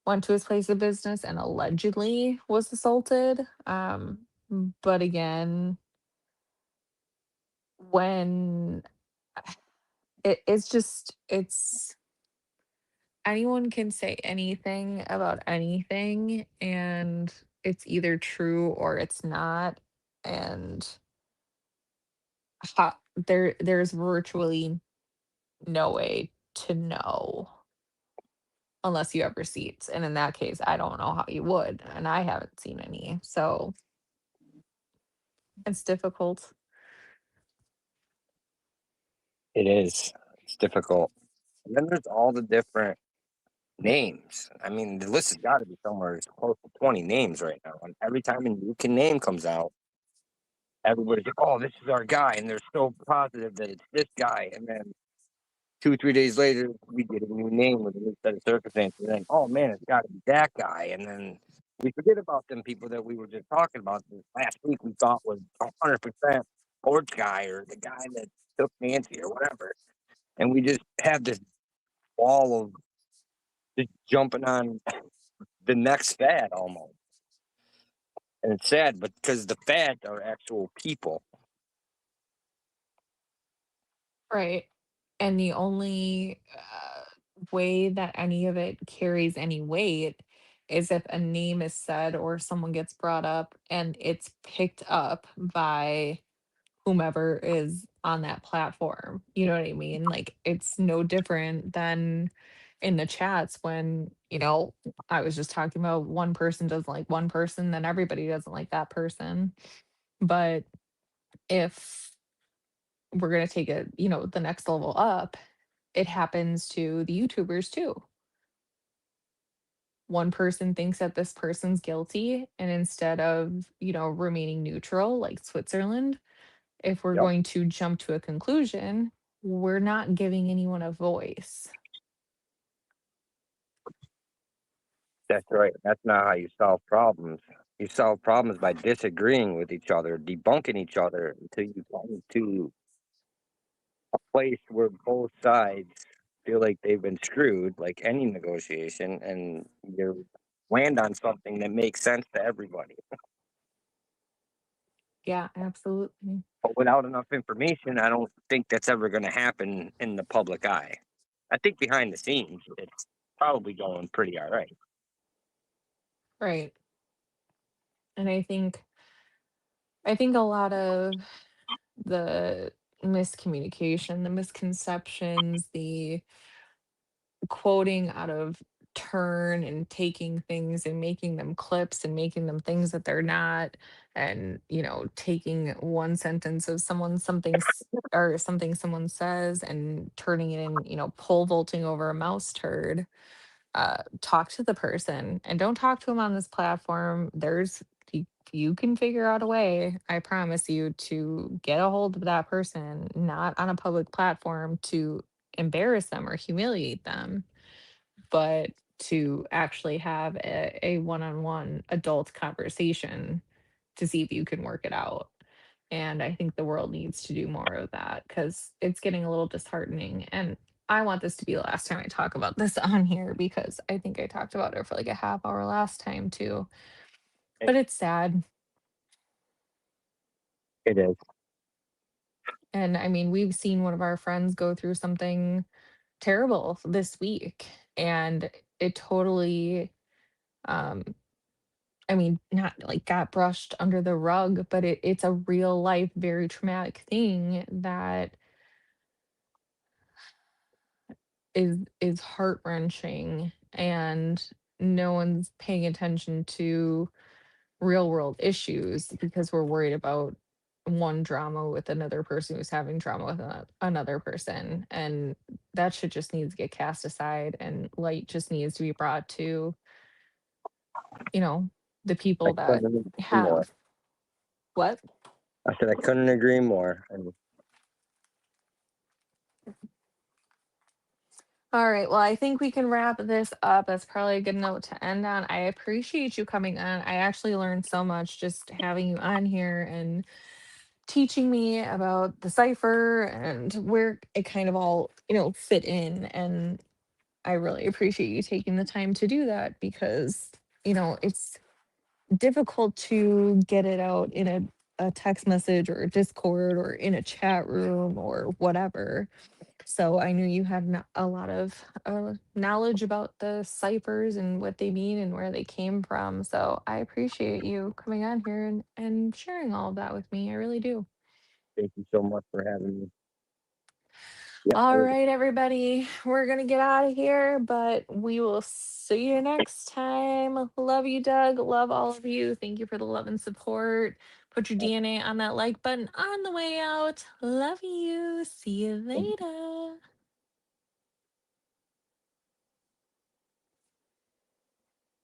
went to his place of business and allegedly was assaulted. But again, when it's anyone can say anything about anything and it's either true or it's not. And there's virtually no way to know unless you have receipts. And in that case, I don't know how you would, and I haven't seen any. So it's difficult. It is. It's difficult. And then there's all the different names. I mean, the list has got to be somewhere close to 20 names right now. And every time a new name comes out, everybody's like, oh, this is our guy. And they're so positive that it's this guy. And then 2, 3 days later, we get a new name with a new set of circumstances. And then, oh, man, it's got to be that guy. And then we forget about them people that we were just talking about this last week we thought was 100% sports guy or the guy that took Nancy or whatever. And we just have this wall of just jumping on the next fad almost. And it's sad, but because the fads are actual people. Right. And the only way that any of it carries any weight is if a name is said or someone gets brought up and it's picked up by whomever is on that platform. You know what I mean? Like it's no different than in the chats when, I was just talking about one person doesn't like one person, then everybody doesn't like that person. But if we're going to take it, the next level up, it happens to the YouTubers too. One person thinks that this person's guilty, and instead of, remaining neutral like Switzerland, if we're Yep, going to jump to a conclusion, we're not giving anyone a voice. that's right. That's not how you solve problems. You solve problems by disagreeing with each other, debunking each other until you come to a place where both sides feel like they've been screwed, like any negotiation, and you land on something that makes sense to everybody. Yeah, absolutely. But without enough information, I don't think that's ever going to happen in the public eye. I think behind the scenes, it's probably going pretty all right. Right. And I think a lot of the miscommunication, the misconceptions, the quoting out of turn and taking things and making them clips and making them things that they're not, and taking one sentence of or something someone says and turning it in, pole vaulting over a mouse turd. Talk to the person and don't talk to them on this platform. There's if you can figure out a way, I promise you, to get a hold of that person, not on a public platform to embarrass them or humiliate them, but to actually have a one-on-one adult conversation to see if you can work it out. And I think the world needs to do more of that because it's getting a little disheartening. And I want this to be the last time I talk about this on here because I think I talked about it for like a half hour last time too. But it's sad. It is. And I mean, we've seen one of our friends go through something terrible this week. And it totally, um, I mean, not like got brushed under the rug, but it's a real life, very traumatic thing that is heart-wrenching, and no one's paying attention to real world issues because we're worried about one drama with another person who's having drama with another person, and that shit just needs to get cast aside and light just needs to be brought to, you know, the I people that couldn't agree more. have what. I said I couldn't agree more. And All right. Well, I think we can wrap this up. That's probably a good note to end on. I appreciate you coming on. I actually learned so much just having you on here and teaching me about the cipher and where it kind of all, fit in. And I really appreciate you taking the time to do that because, it's difficult to get it out in a text message or a Discord or in a chat room or whatever. So I knew you had a lot of knowledge about the ciphers and what they mean and where they came from. So I appreciate you coming on here and sharing all of that with me. I really do. thank you so much for having me. Yeah, All right, everybody, we're going to get out of here, but we will see you next time. Love you, Doug. Love all of you. Thank you for the love and support. Put your DNA on that like button on the way out. Love you. See you later.